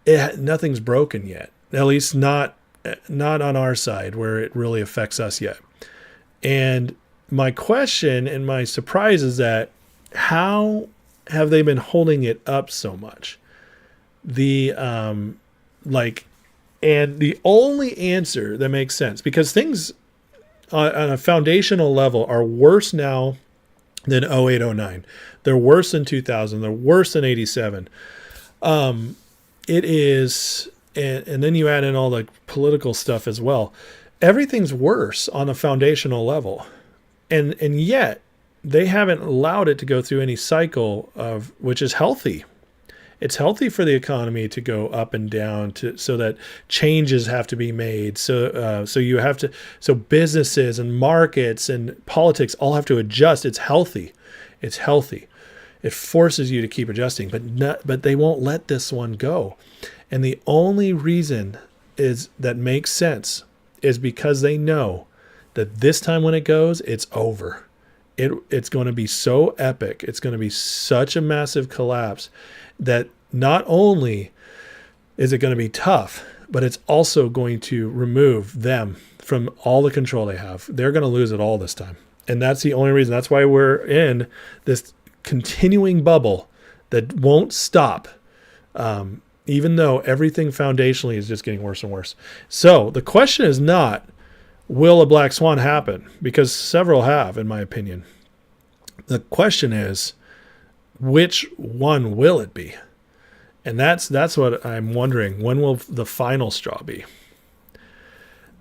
nothing's broken yet. At least not on our side where it really affects us yet. And my question and my surprise is that how have they been holding it up so much? And the only answer that makes sense, because things on a foundational level are worse now than 08, 09. They're worse than 2000. They're worse than 87. It is, and then you add in all the political stuff as well. Everything's worse on a foundational level. And yet they haven't allowed it to go through any cycle of, which is healthy. It's healthy for the economy to go up and down so that changes have to be made. So businesses and markets and politics all have to adjust. It's healthy. It's healthy. It forces you to keep adjusting, but they won't let this one go. And the only reason that makes sense is because they know that this time when it goes, it's over. It's going to be so epic. It's going to be such a massive collapse that not only is it going to be tough, but it's also going to remove them from all the control they have. They're going to lose it all this time. And that's the only reason. That's why we're in this continuing bubble that won't stop, even though everything foundationally is just getting worse and worse. So the question is not, will a black swan happen? Because several have, in my opinion. The question is, which one will it be? And that's what I'm wondering. When will the final straw be?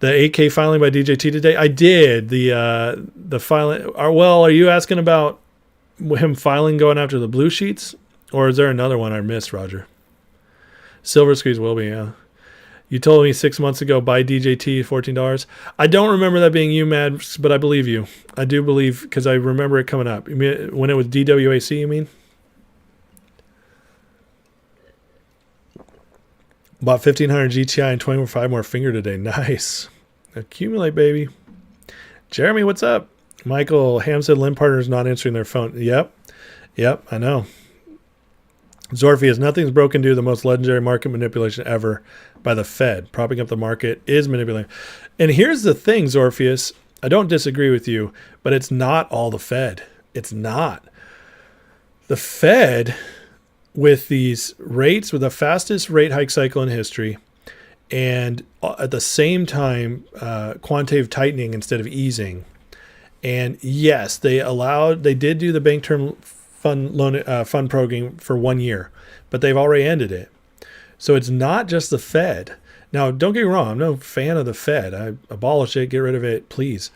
The 8K filing by DJT today? I did. The filing. Are you asking about him filing going after the blue sheets? Or is there another one I missed, Roger? Silver Squeeze will be, yeah. You told me 6 months ago, buy DJT, $14. I don't remember that being you, Mads, but I believe you. I do believe, because I remember it coming up. You mean, when it was DWAC, you mean? Bought 1,500 GTI and 25 more finger today. Nice. Accumulate, baby. Jeremy, what's up? Michael, Ham said Limb Partners not answering their phone. Yep, I know. Zorphius, nothing's broken due to the most legendary market manipulation ever by the Fed. Propping up the market is manipulating. And here's the thing, Zorphius. I don't disagree with you, but it's not all the Fed. It's not. The Fed, with these rates, with the fastest rate hike cycle in history, and at the same time, quantitative tightening instead of easing. And yes, they did do the bank term fund program for 1 year, but they've already ended it. So it's not just the Fed. Now, don't get me wrong. I'm no fan of the Fed. I abolish it, get rid of it, please.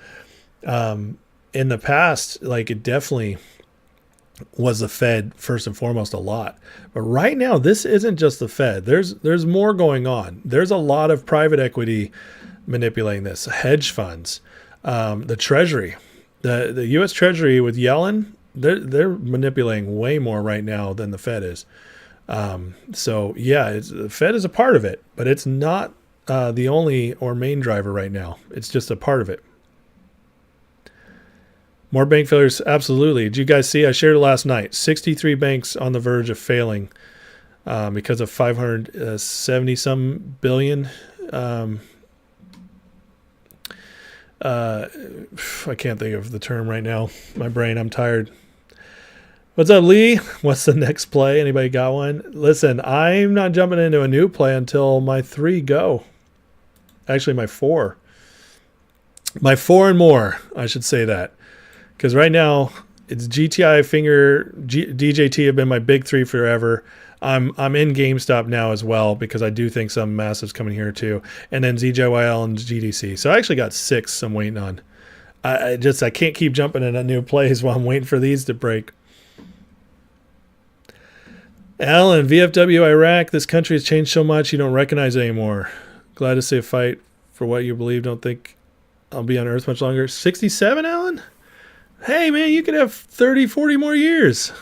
In the past, it definitely was the Fed first and foremost a lot. But right now, this isn't just the Fed. There's more going on. There's a lot of private equity manipulating this, hedge funds, the Treasury, the U.S. Treasury with Yellen. They're manipulating way more right now than the Fed is. So yeah, the Fed is a part of it, but it's not the only or main driver right now. It's just a part of it. More bank failures, absolutely. Did you guys see? I shared it last night. 63 banks on the verge of failing because of 570 some billion. I can't think of the term right now. My brain, I'm tired. What's up, Lee? What's the next play? Anybody got one? Listen, I'm not jumping into a new play until my 3 go. Actually, my 4. My 4 and more, I should say that. Because right now, it's GTII, DJT have been my big 3 forever. I'm in GameStop now as well because I do think some massive's coming here too. And then ZJYL and GDC. So I actually got 6 I'm waiting on. I can't keep jumping into new plays while I'm waiting for these to break. Alan, VFW Iraq, this country has changed so much you don't recognize it anymore. Glad to see a fight for what you believe. Don't think I'll be on Earth much longer. 67, Alan? Hey, man, you could have 30, 40 more years.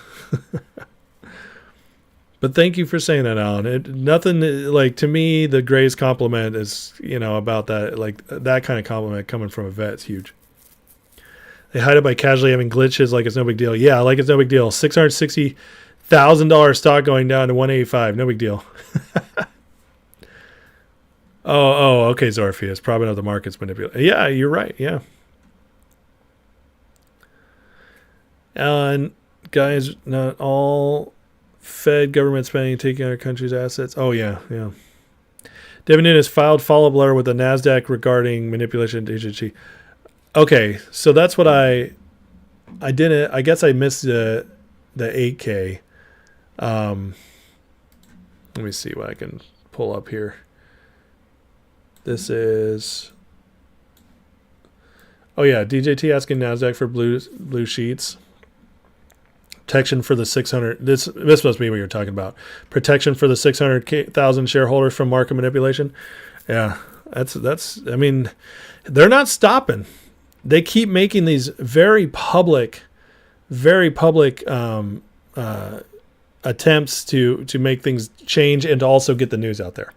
But thank you for saying that, Alan. Nothing like, to me, the greatest compliment is, about that, like that kind of compliment coming from a vet is huge. They hide it by casually having glitches like it's no big deal. Yeah, like it's no big deal. $660,000 stock going down to 185. No big deal. Okay, Zorpheus. Probably not the market's manipulated. Yeah, you're right. Yeah. And guys, not all Fed government spending taking our country's assets. Oh, yeah. Devin Nunes filed follow-up letter with the NASDAQ regarding manipulation agency. Okay, so that's what I didn't. I guess I missed the 8K. Let me see what I can pull up here. This is. Oh yeah, DJT asking NASDAQ for blue sheets. Protection for the 600. This must be what you're talking about. Protection for the 600,000 shareholders from market manipulation. Yeah, that's. I mean, they're not stopping. They keep making these very public attempts to make things change and to also get the news out there.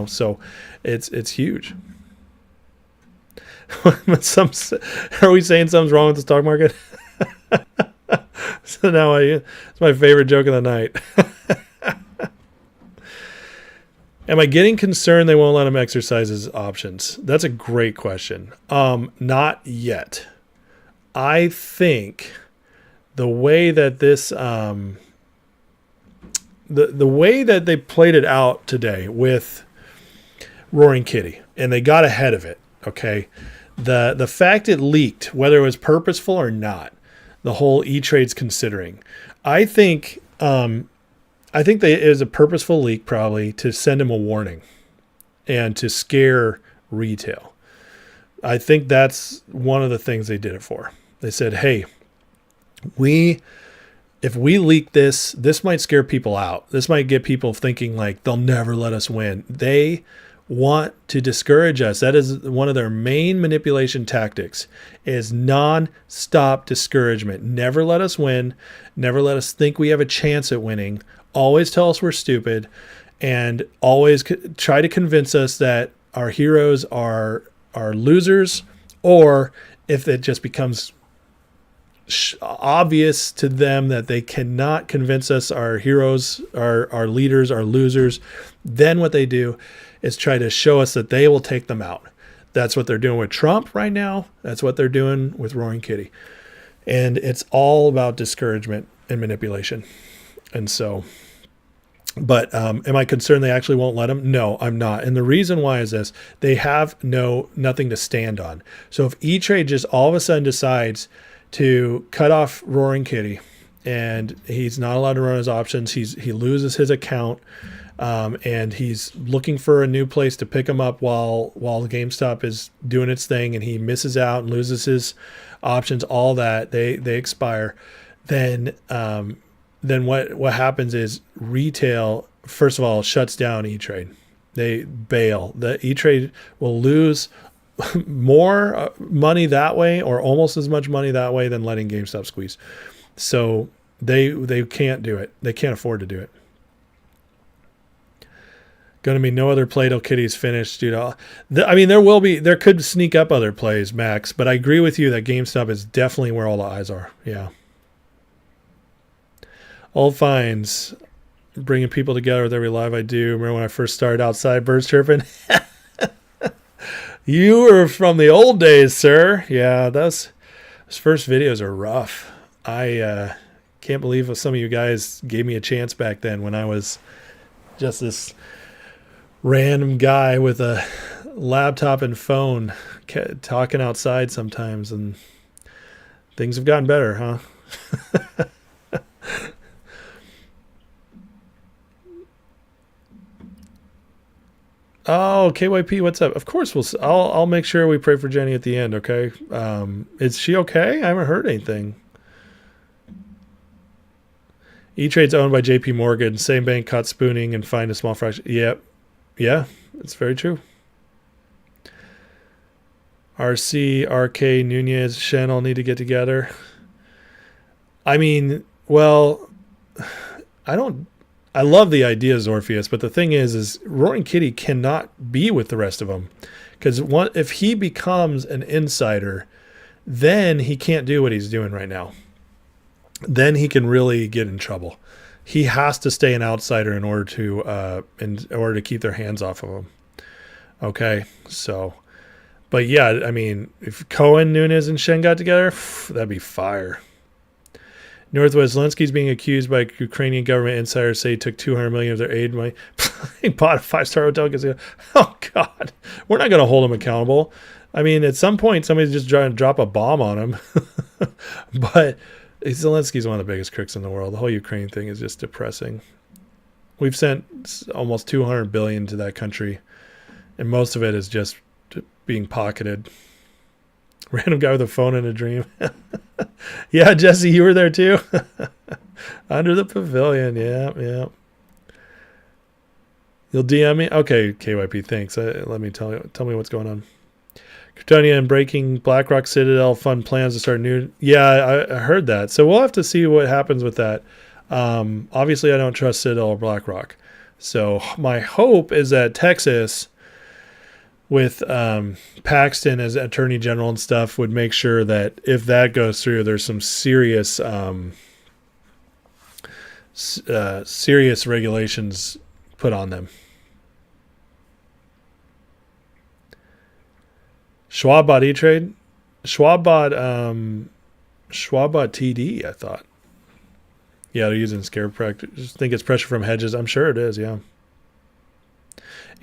So it's huge. Are we saying something's wrong with the stock market? So now it's my favorite joke of the night. Am I getting concerned they won't let him exercise his options? That's a great question. Not yet. I think the way that this the way that they played it out today with Roaring Kitty, and they got ahead of it. Okay, the fact it leaked, whether it was purposeful or not, the whole E-Trade's considering. I think it was a purposeful leak, probably to send him a warning and to scare retail. I think that's one of the things they did it for. They said, hey, if we leak this might scare people out. This might get people thinking like they'll never let us win. They want to discourage us. That is one of their main manipulation tactics, is non-stop discouragement. Never let us win. Never let us think we have a chance at winning. Always tell us we're stupid, and always try to convince us that our heroes are losers, or if it just becomes obvious to them that they cannot convince us our heroes, our leaders are losers, then what they do is try to show us that they will take them out. That's what they're doing with Trump right now. That's what they're doing with Roaring Kitty. And it's all about discouragement and manipulation. And so, but am I concerned they actually won't let them? No, I'm not. And the reason why is this: they have nothing to stand on. So if E-Trade just all of a sudden decides to cut off Roaring Kitty and he's not allowed to run his options, he loses his account, and he's looking for a new place to pick him up while the GameStop is doing its thing, and he misses out and loses his options, all that, they expire, then what happens is retail, first of all, shuts down E-Trade. They bail. The E-Trade will lose more money that way, or almost as much money that way, than letting GameStop squeeze. So they can't do it. They can't afford to do it. Going to be no other play till Kitty's finished, dude. I mean, there could sneak up other plays, Max, but I agree with you that GameStop is definitely where all the eyes are. Yeah. Old finds, bringing people together with every live I do. Remember when I first started outside, birds chirping? You were from the old days, sir. Yeah, those first videos are rough. I can't believe some of you guys gave me a chance back then when I was just this random guy with a laptop and phone talking outside sometimes, and things have gotten better, huh? Oh, KYP, what's up? Of course, I'll make sure we pray for Jenny at the end, okay? Is she okay? I haven't heard anything. E-Trade's owned by JP Morgan. Same bank caught spooning and fined a small fraction. Yep. Yeah, it's very true. RC, RK, Nunez, Shen all need to get together. I mean, well, I I love the idea, Orpheus, but the thing is Roaring Kitty cannot be with the rest of them, because if he becomes an insider, then he can't do what he's doing right now. Then he can really get in trouble. He has to stay an outsider in order to keep their hands off of him. Okay, so, but yeah, I mean, if Cohen, Nunes, and Shen got together, that'd be fire. Northwest Zelensky's being accused by Ukrainian government insiders, say he took $200 million of their aid money. He bought a 5-star hotel casino. Oh God, we're not going to hold him accountable. I mean, at some point, somebody's just trying to drop a bomb on him. But Zelensky's one of the biggest crooks in the world. The whole Ukraine thing is just depressing. We've sent almost $200 billion to that country, and most of it is just being pocketed. Random guy with a phone in a dream. Yeah, Jesse, you were there too. Under the pavilion. Yeah. You'll DM me? Okay, KYP, thanks. Let me tell me what's going on. Kryptonia and breaking BlackRock Citadel fund plans to start new. Yeah, I heard that. So we'll have to see what happens with that. Obviously, I don't trust Citadel or BlackRock. So my hope is that Texas, with Paxton as Attorney General and stuff, would make sure that if that goes through, there's some serious regulations put on them. Schwab bought E-Trade. Schwab bought TD, I thought. Yeah, they're using scare practice. Just think it's pressure from hedges. I'm sure it is, yeah.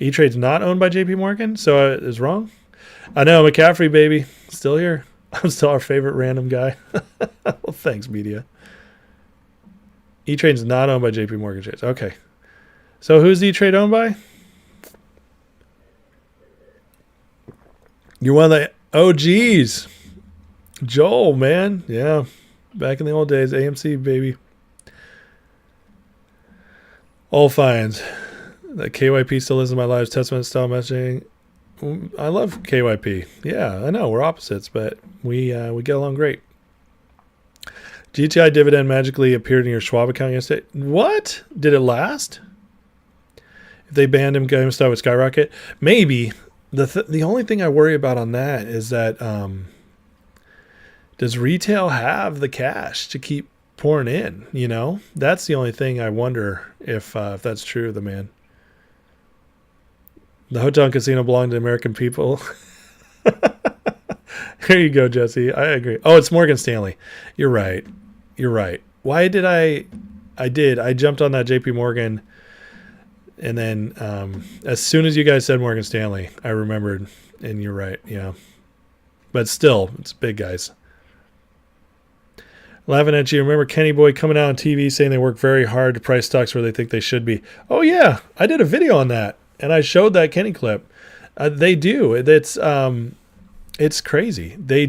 E-Trade's not owned by JP Morgan, so it's wrong. I know, McCaffrey, baby. Still here. I'm still our favorite random guy. Well, thanks, media. E-Trade's not owned by JP Morgan Chase. Okay. So who's E-Trade owned by? You're one of the OGs. Joel, man. Yeah. Back in the old days. AMC, baby. All fines. That KYP still listens to my live testament style messaging. I love KYP. Yeah, I know. We're opposites, but we get along great. GTI dividend magically appeared in your Schwab account yesterday. What? Did it last? If they banned him, GameStop would skyrocket? Maybe. The only thing I worry about on that is that does retail have the cash to keep pouring in? You know, that's the only thing I wonder if that's true of the man. The hotel and casino belong to the American people. Here you go, Jesse. I agree. Oh, it's Morgan Stanley. You're right. Why did I jumped on that JP Morgan, and then as soon as you guys said Morgan Stanley, I remembered, and you're right. Yeah. But still, it's big guys. Laughing at you. Remember Kenny Boy coming out on TV saying they work very hard to price stocks where they think they should be. Oh, yeah. I did a video on that. And I showed that Kenny clip. They do. It's crazy. They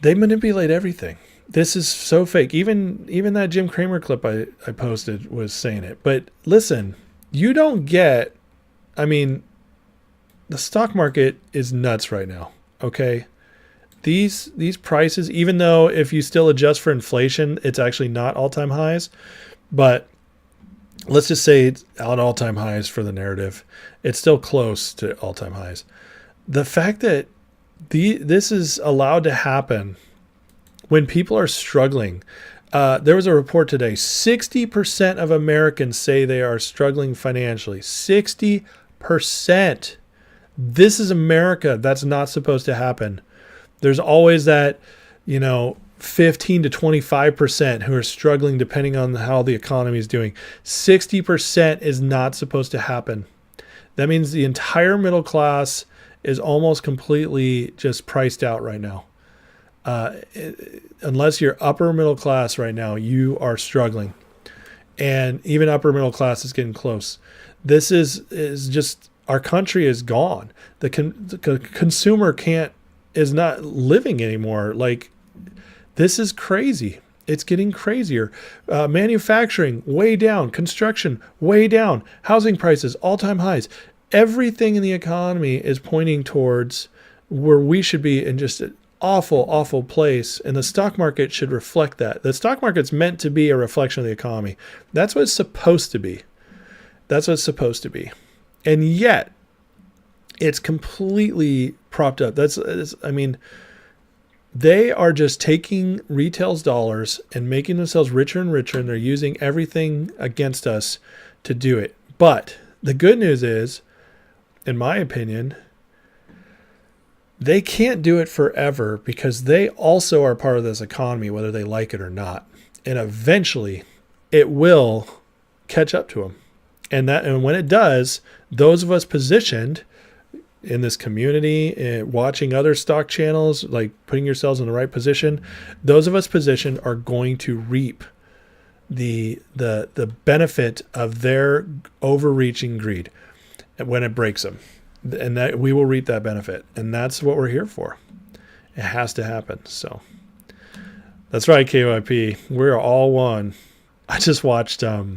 manipulate everything. This is so fake. Even that Jim Cramer clip I posted was saying it. But listen, you don't get. I mean, the stock market is nuts right now. Okay, these prices. Even though if you still adjust for inflation, it's actually not all-time highs, but. Let's just say it's at all-time highs for the narrative. It's still close to all-time highs. The fact that this is allowed to happen when people are struggling. There was a report today. 60% of Americans say they are struggling financially. 60%. This is America. That's not supposed to happen. There's always that, 15 to 25% who are struggling depending on how the economy is doing. 60% is not supposed to happen. That means the entire middle class is almost completely just priced out right now. Unless you're upper middle class right now, you are struggling. And even upper middle class is getting close. This is just, our country is gone. The consumer is not living anymore. Like, this is crazy. It's getting crazier. Manufacturing, way down. Construction, way down. Housing prices, all-time highs. Everything in the economy is pointing towards where we should be in just awful, awful place, and the stock market should reflect that. The stock market's meant to be a reflection of the economy. That's what it's supposed to be. That's what it's supposed to be. And yet, it's completely propped up. They are just taking retail's dollars and making themselves richer and richer, and they're using everything against us to do it. But the good news is, in my opinion, they can't do it forever because they also are part of this economy, whether they like it or not. And eventually, it will catch up to them. And when it does, those of us positioned in this community, watching other stock channels, like putting yourselves in the right position, those of us positioned are going to reap the benefit of their overreaching greed when it breaks them, and that we will reap that benefit, and that's what we're here for. It has to happen. So that's right, KYP. We're all one. I just watched The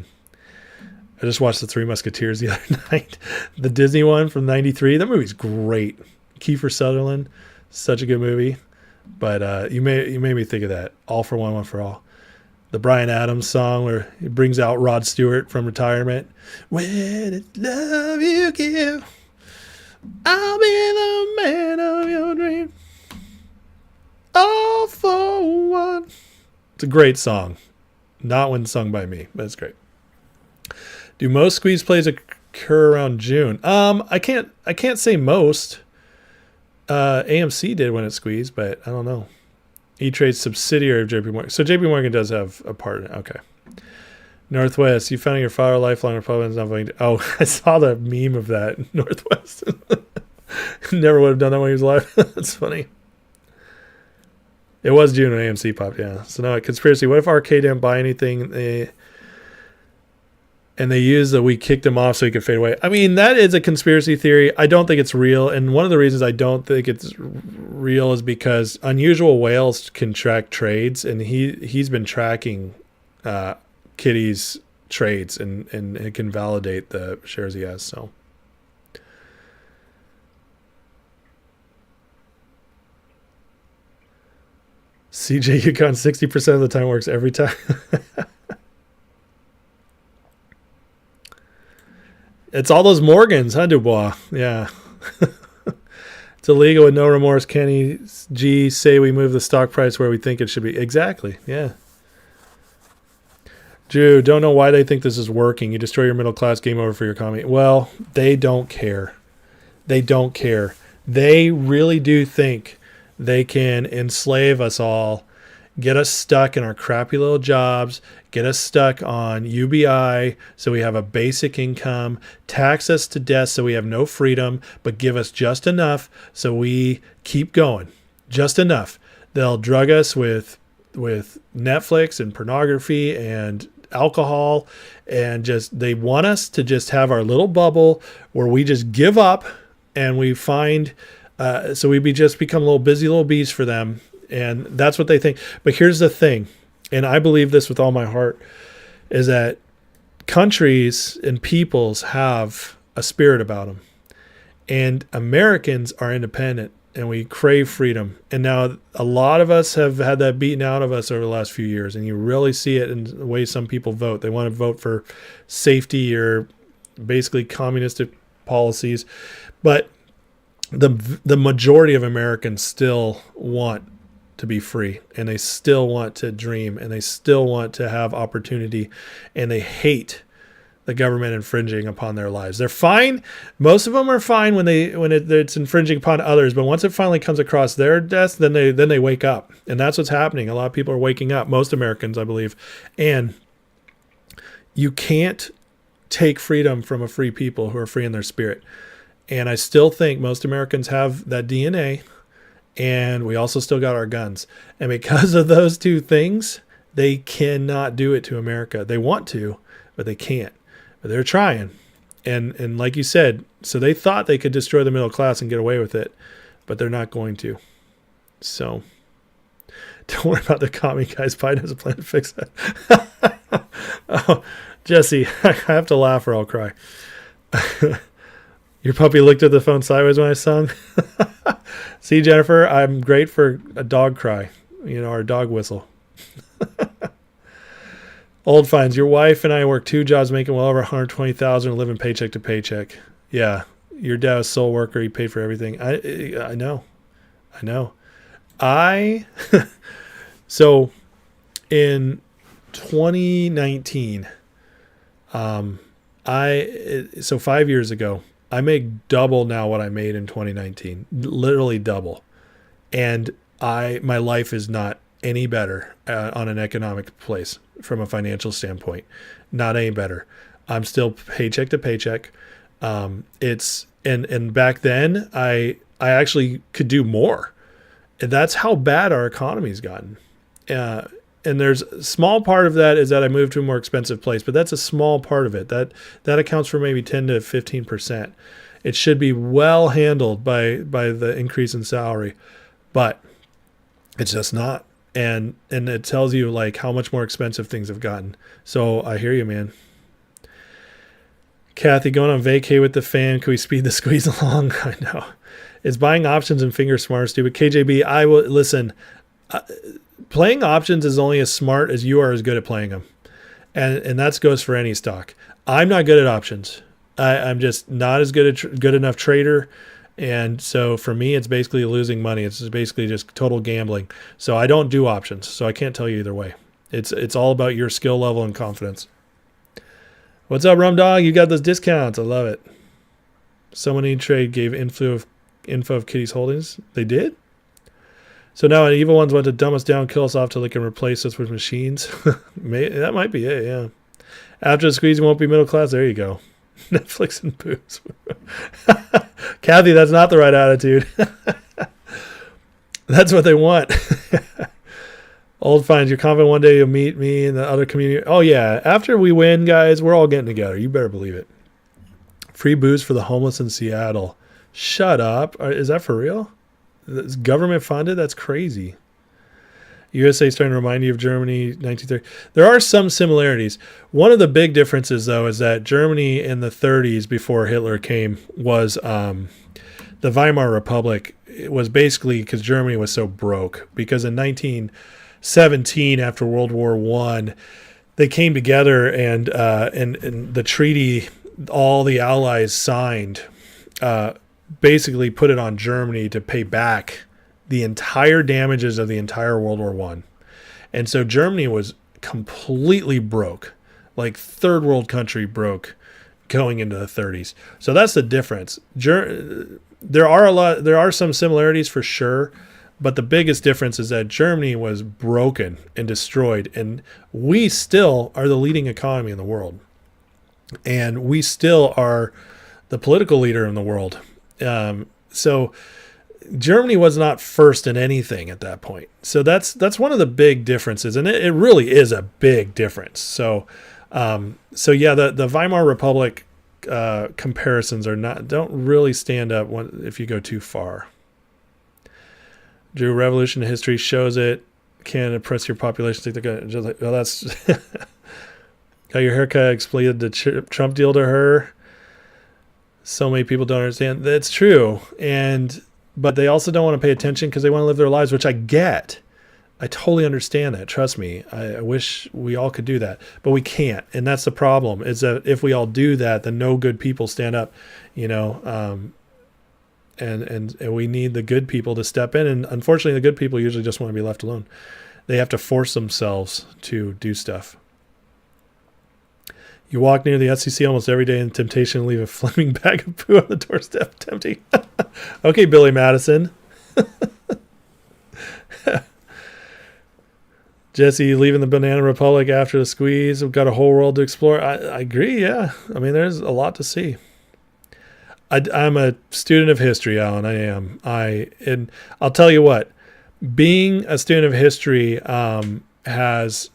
Three Musketeers the other night, the Disney one from '93. That movie's great. Kiefer Sutherland, such a good movie. But you made me think of that. All for One, One for All. The Bryan Adams song where he brings out Rod Stewart from retirement. When it's love you give, I'll be the man of your dream. All for one. It's a great song. Not one sung by me, but it's great. Do most squeeze plays occur around June? I can't say most. AMC did when it squeezed, but I don't know. E-Trade's subsidiary of JP Morgan. So JP Morgan does have a part in it. Okay. Northwest, you found your father lifelong Republicans not voting. Oh, I saw the meme of that. Northwest. Never would have done that when he was alive. That's funny. It was June when AMC popped, yeah. So now, conspiracy. What if Arcade didn't buy anything and they used that we kicked him off so he could fade away? I mean, that is a conspiracy theory. I don't think it's real. And one of the reasons I don't think it's real is because Unusual Whales can track trades, and he's been tracking Kitty's trades, and it can validate the shares he has. So. CJ Yukon 60% of the time works every time. It's all those Morgans, huh, Dubois? Yeah. It's illegal with no remorse. Kenny G say we move the stock price where we think it should be. Exactly, yeah. Drew, don't know why they think this is working. You destroy your middle class, game over for your economy. Well, they don't care. They don't care. They really do think they can enslave us all, get us stuck in our crappy little jobs, get us stuck on UBI so we have a basic income, tax us to death so we have no freedom, but give us just enough so we keep going. Just enough. They'll drug us with Netflix and pornography and alcohol, and just they want us to just have our little bubble where we just give up and we find so we just become little busy little bees for them, and that's what they think. But here's the thing, and I believe this with all my heart, is that countries and peoples have a spirit about them, and Americans are independent, and we crave freedom. And now a lot of us have had that beaten out of us over the last few years, and you really see it in the way some people vote. They want to vote for safety or basically communistic policies, but the majority of Americans still want to be free, and they still want to dream, and they still want to have opportunity, and they hate the government infringing upon their lives. They're fine. Most of them are fine when it's infringing upon others, but once it finally comes across their desk, then they wake up, and that's what's happening. A lot of people are waking up. Most Americans, I believe, and you can't take freedom from a free people who are free in their spirit. And I still think most Americans have that DNA, and we also still got our guns. And because of those two things, they cannot do it to America. They want to, but they can't. But they're trying. And like you said, so they thought they could destroy the middle class and get away with it, but they're not going to. So don't worry about the commie guys. Biden has a plan to fix that. Oh, Jesse, I have to laugh or I'll cry. Your puppy looked at the phone sideways when I sung. See, Jennifer, I'm great for a dog cry, or a dog whistle. Old Finds, your wife and I work 2 jobs, making well over $120,000, and living paycheck to paycheck. Yeah, your dad was sole worker. He paid for everything. I know. So in 2019, so 5 years ago, I make double now what I made in 2019, literally double. And my life is not any better on an economic place from a financial standpoint, not any better. I'm still paycheck to paycheck. And back then I actually could do more. And that's how bad our economy's gotten. And there's a small part of that is that I moved to a more expensive place, but that's a small part of it. That accounts for maybe 10 to 15%. It should be well handled by the increase in salary, but it's just not. And it tells you like how much more expensive things have gotten. So I hear you, man. Kathy, going on vacay with the fam. Can we speed the squeeze along? I know. Is buying options and finger smart stupid? KJB, I will listen. Playing options is only as smart as you are as good at playing them. And that goes for any stock. I'm not good at options. I'm just not as good enough trader. And so for me, it's basically losing money. It's basically just total gambling. So I don't do options. So I can't tell you either way. It's all about your skill level and confidence. What's up, Rum Dog? You got those discounts. I love it. Someone in trade gave info of Kitty's holdings. They did? So now an evil ones want to dumb us down, kill us off till they can replace us with machines. That might be it, yeah. After the squeeze, you won't be middle class. There you go. Netflix and booze. Kathy, that's not the right attitude. That's what they want. Old Finds, you're confident one day you'll meet me in the other community. Oh, yeah. After we win, guys, we're all getting together. You better believe it. Free booze for the homeless in Seattle. Shut up. Is that for real? It's government funded? That's crazy. USA is trying to remind you of Germany, 1930. There are some similarities. One of the big differences, though, is that Germany in the 30s, before Hitler came, was the Weimar Republic. It was basically because Germany was so broke. Because in 1917, after World War I, they came together and the treaty all the Allies signed basically put it on Germany to pay back the entire damages of the entire World War I. And so Germany was completely broke, like third world country broke going into the 30s. So that's the difference. There are some similarities for sure, but the biggest difference is that Germany was broken and destroyed, and we still are the leading economy in the world. And we still are the political leader in the world. So Germany was not first in anything at that point. So that's one of the big differences, and it really is a big difference. So yeah, the Weimar Republic comparisons don't really stand up if you go too far. Drew, revolution in history shows it can oppress your population. Well, that's how your haircut explained the Trump deal to her. So many people don't understand. That's true. But they also don't want to pay attention because they want to live their lives, which I get. I totally understand that. Trust me. I wish we all could do that, but we can't. And that's the problem, is that if we all do that, then no good people stand up, and we need the good people to step in. And unfortunately, the good people usually just want to be left alone. They have to force themselves to do stuff. You walk near the SEC almost every day in temptation to leave a flaming bag of poo on the doorstep. Tempting. Okay, Billy Madison. Jesse, leaving the Banana Republic after the squeeze. We've got a whole world to explore. I agree, yeah. I mean, there's a lot to see. I'm a student of history, Alan. I am. And I'll tell you what, being a student of history has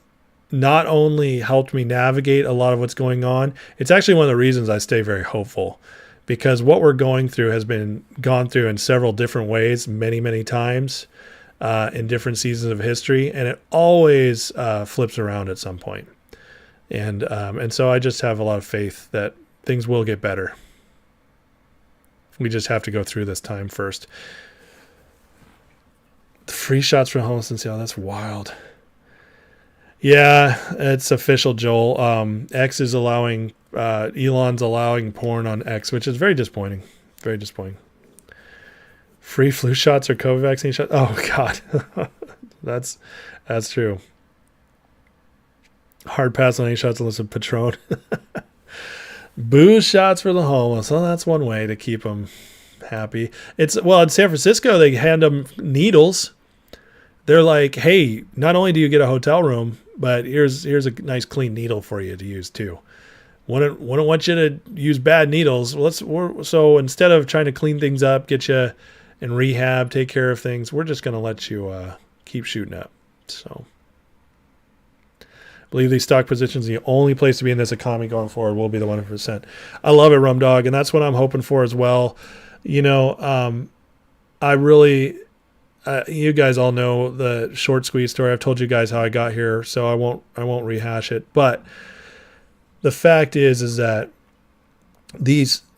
not only helped me navigate a lot of what's going on, it's actually one of the reasons I stay very hopeful, because what we're going through has been gone through in several different ways, many, many times in different seasons of history, and it always flips around at some point. And so I just have a lot of faith that things will get better. We just have to go through this time first. Free shots for homelessness. Yeah, that's wild. Yeah, it's official, Joel. X is allowing, Elon's allowing porn on X, which is very disappointing. Very disappointing. Free flu shots or COVID vaccine shots. Oh, God. That's true. Hard pass on any shots unless it's Patron. Booze shots for the homeless. Well, that's one way to keep them happy. In San Francisco, they hand them needles. They're like, hey, not only do you get a hotel room, but here's a nice clean needle for you to use too. Wouldn't want you to use bad needles. So instead of trying to clean things up, get you in rehab, take care of things, we're just going to let you keep shooting up. So I believe these stock positions, the only place to be in this economy going forward will be the 100%. I love it, Rum Dog, and that's what I'm hoping for as well. I really, you guys all know the short squeeze story. I've told you guys how I got here, so I won't rehash it. But the fact is that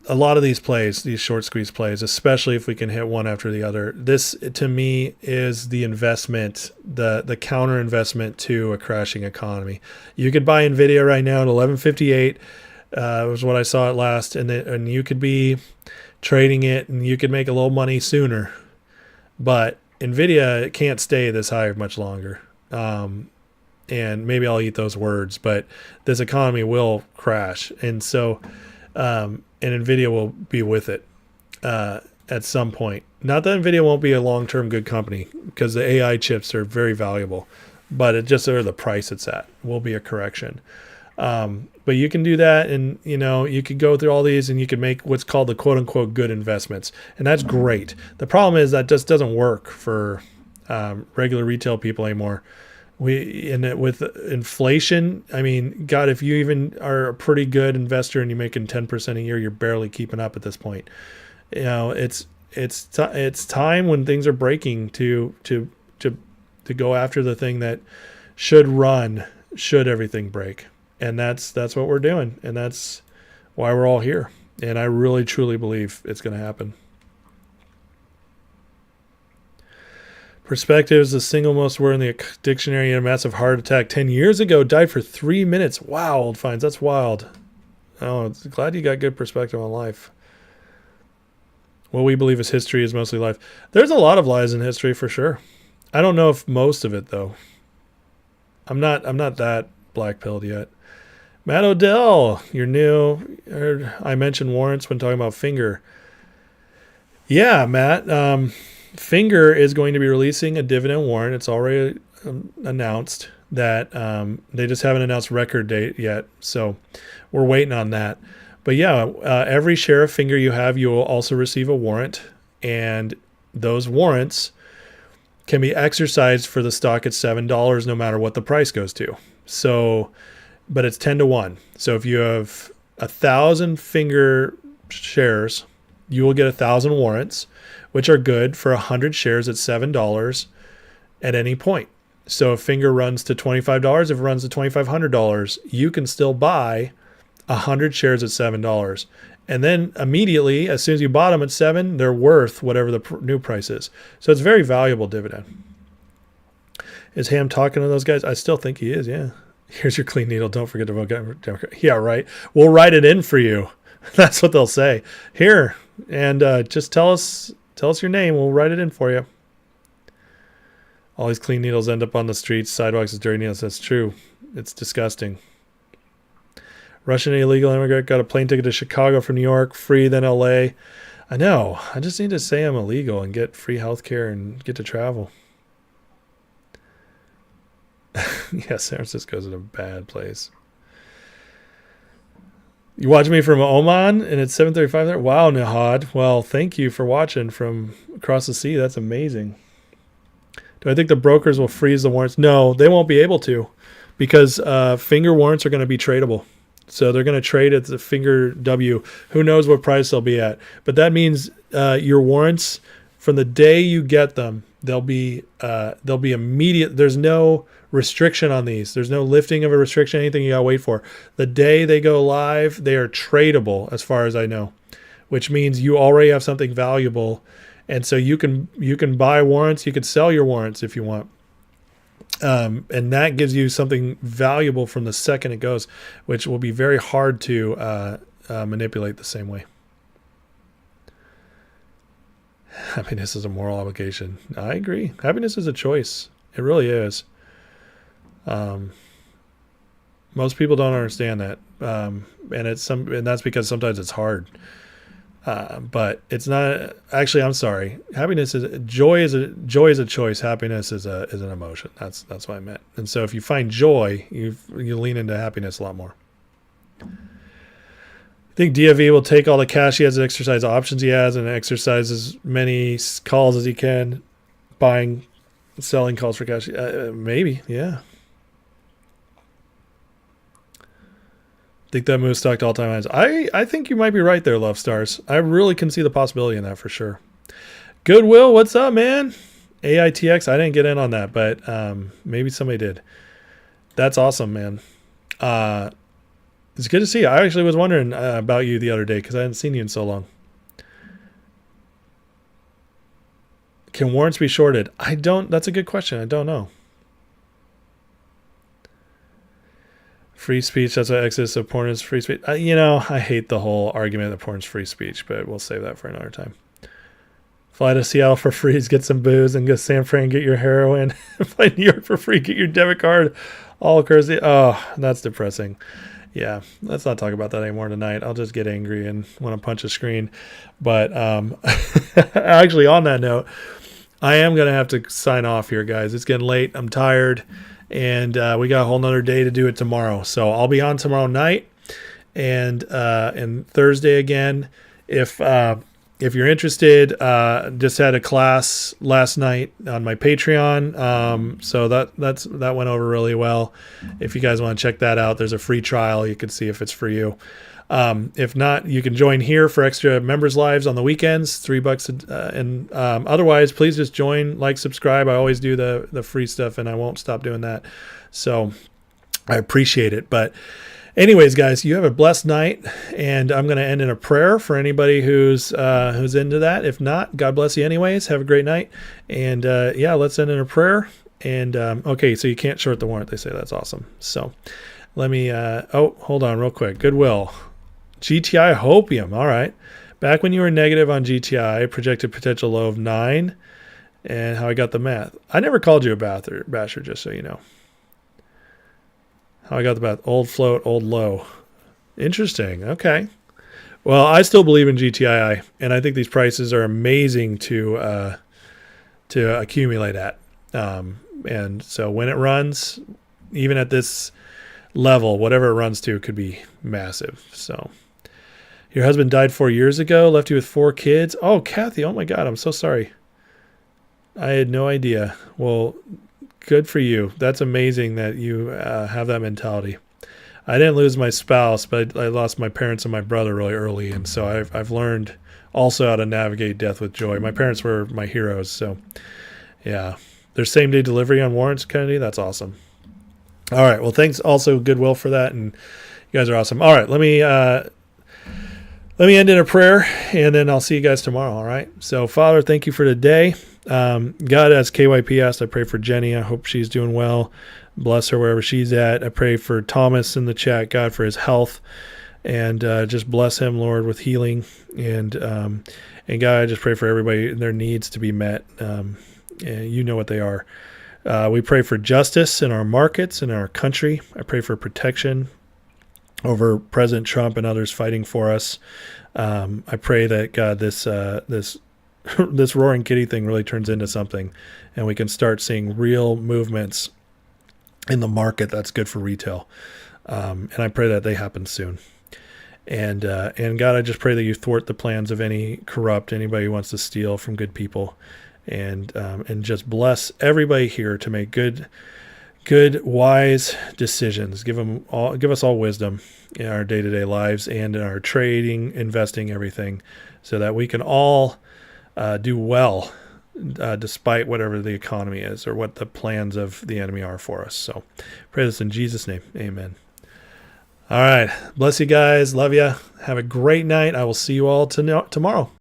a lot of these plays, these short squeeze plays, especially if we can hit one after the other, this to me is the investment, the counter investment to a crashing economy. You could buy NVIDIA right now at 1158. Was what I saw at last, and you could be trading it, and you could make a little money sooner. But NVIDIA can't stay this high much longer. And maybe I'll eat those words, but this economy will crash, and so. And NVIDIA will be with it at some point. Not that NVIDIA won't be a long-term good company, because the AI chips are very valuable, but it just the price it's at will be a correction. But you can do that, and you could go through all these, and you can make what's called the quote-unquote good investments, and that's great. The problem is that just doesn't work for regular retail people anymore. With inflation, I mean, God, if you even are a pretty good investor and you're making 10% a year, you're barely keeping up at this point. It's time when things are breaking to go after the thing that should run, should everything break. And that's what we're doing, and that's why we're all here. And I really truly believe it's going to happen. Perspective is the single most word in the dictionary. A massive heart attack 10 years ago. Died for 3 minutes. Wow, Old Finds. That's wild. Oh, glad you got good perspective on life. What we believe is history is mostly life. There's a lot of lies in history for sure. I don't know if most of it though. I'm not that black-pilled yet. Matt Odell, you're new. I mentioned warrants when talking about Finger. Yeah, Matt. Finger is going to be releasing a dividend warrant. It's already announced that they just haven't announced record date yet. So we're waiting on that. But yeah, every share of Finger you have, you will also receive a warrant. And those warrants can be exercised for the stock at $7 no matter what the price goes to. So, but it's 10-1. So if you have 1,000 Finger shares, you will get 1,000 warrants, which are good for 100 shares at $7 at any point. So if Finger runs to $25, if it runs to $2,500, you can still buy 100 shares at $7. And then immediately, as soon as you bought them at $7, they're worth whatever the new price is. So it's a very valuable dividend. Is Ham talking to those guys? I still think he is, yeah. Here's your clean needle. Don't forget to vote Democrat. Yeah, right. We'll write it in for you. That's what they'll say. Here, and just tell us your name. We'll write it in for you. All these clean needles end up on the streets, sidewalks as dirty needles. That's true. It's disgusting. Russian illegal immigrant got a plane ticket to Chicago from New York, free, then LA. I know. I just need to say I'm illegal and get free health care and get to travel. Yeah, San Francisco's in a bad place. You watch me from Oman and it's 7:35 there? Wow, Nihad. Well, thank you for watching from across the sea. That's amazing. Do I think the brokers will freeze the warrants? No, they won't be able to, because Finger warrants are going to be tradable. So they're going to trade at the Finger W. Who knows what price they'll be at. But that means your warrants, from the day you get them, they'll be immediate. There's no restriction on these. There's no lifting of a restriction, anything you got to wait for. The day they go live, they are tradable as far as I know, which means you already have something valuable. And so you can buy warrants, you could sell your warrants if you want. And that gives you something valuable from the second it goes, which will be very hard to manipulate the same way. Happiness is a moral obligation. I agree. Happiness is a choice. It really is. Most people don't understand that, and that's because sometimes it's hard. But it's not actually. I'm sorry. Joy is a choice. Happiness is an emotion. That's what I meant. And so if you find joy, you lean into happiness a lot more. I think DFE will take all the cash he has and exercise options he has and exercise as many calls as he can, buying, selling calls for cash. Maybe, yeah. Think that move stock to all-time highs. I think you might be right there, Love Stars. I really can see the possibility in that for sure. Goodwill, what's up, man? AITX, I didn't get in on that, but maybe somebody did. That's awesome, man. It's good to see you. I actually was wondering about you the other day because I hadn't seen you in so long. Can warrants be shorted? That's a good question. I don't know. Free speech, that's what exists of porn is free speech. I hate the whole argument that porn's free speech, but we'll save that for another time. Fly to Seattle for free, get some booze, and go to San Fran, get your heroin. Fly to New York for free, get your debit card. All crazy. Oh, that's depressing. Yeah, let's not talk about that anymore tonight. I'll just get angry and want to punch a screen. But actually, on that note, I am going to have to sign off here, guys. It's getting late. I'm tired. And we got a whole nother day to do it tomorrow. So I'll be on tomorrow night and Thursday again. If you're interested, just had a class last night on my Patreon. So that went over really well. If you guys want to check that out, there's a free trial. You can see if it's for you. If not, you can join here for extra members lives on the weekends, $3. And otherwise, please just join, subscribe. I always do the free stuff, and I won't stop doing that. So I appreciate it. But anyways, guys, you have a blessed night, and I'm going to end in a prayer for anybody who's into that. If not, God bless you anyways. Have a great night. And let's end in a prayer. And okay, so you can't short the warrant. They say that's awesome. So let me, hold on real quick. Goodwill. GTI Hopium. All right. Back when you were negative on GTI, projected potential low of 9, and how I got the math. I never called you a basher, just so you know. How I got the math. Old float, old low. Interesting. Okay. Well, I still believe in GTII, and I think these prices are amazing to accumulate at. And so when it runs, even at this level, whatever it runs to could be massive. So your husband died 4 years ago, left you with 4 kids. Oh, Kathy, oh my God, I'm so sorry. I had no idea. Well, good for you. That's amazing that you have that mentality. I didn't lose my spouse, but I lost my parents and my brother really early. And so I've learned also how to navigate death with joy. My parents were my heroes. So yeah, there's same day delivery on warrants, Kennedy. That's awesome. All right. Well, thanks also Goodwill for that. And you guys are awesome. All right. Let me end in a prayer, and then I'll see you guys tomorrow. All right. So Father, thank you for today. God, as KYP asked, I pray for Jenny. I hope she's doing well. Bless her wherever she's at. I pray for Thomas in the chat, God, for his health, and just bless him, Lord, with healing. And God, I just pray for everybody and their needs to be met. And you know what they are. We pray for justice in our markets, in our country. I pray for protection over President Trump and others fighting for us. I pray that, God, this roaring kitty thing really turns into something, and we can start seeing real movements in the market that's good for retail. And I pray that they happen soon. And God, I just pray that you thwart the plans of any corrupt, anybody who wants to steal from good people. And just bless everybody here to make good, wise decisions. Give us all wisdom in our day-to-day lives and in our trading, investing, everything, so that we can all do well, despite whatever the economy is or what the plans of the enemy are for us. So pray this in Jesus' name. Amen. All right. Bless you guys. Love you. Have a great night. I will see you all tomorrow.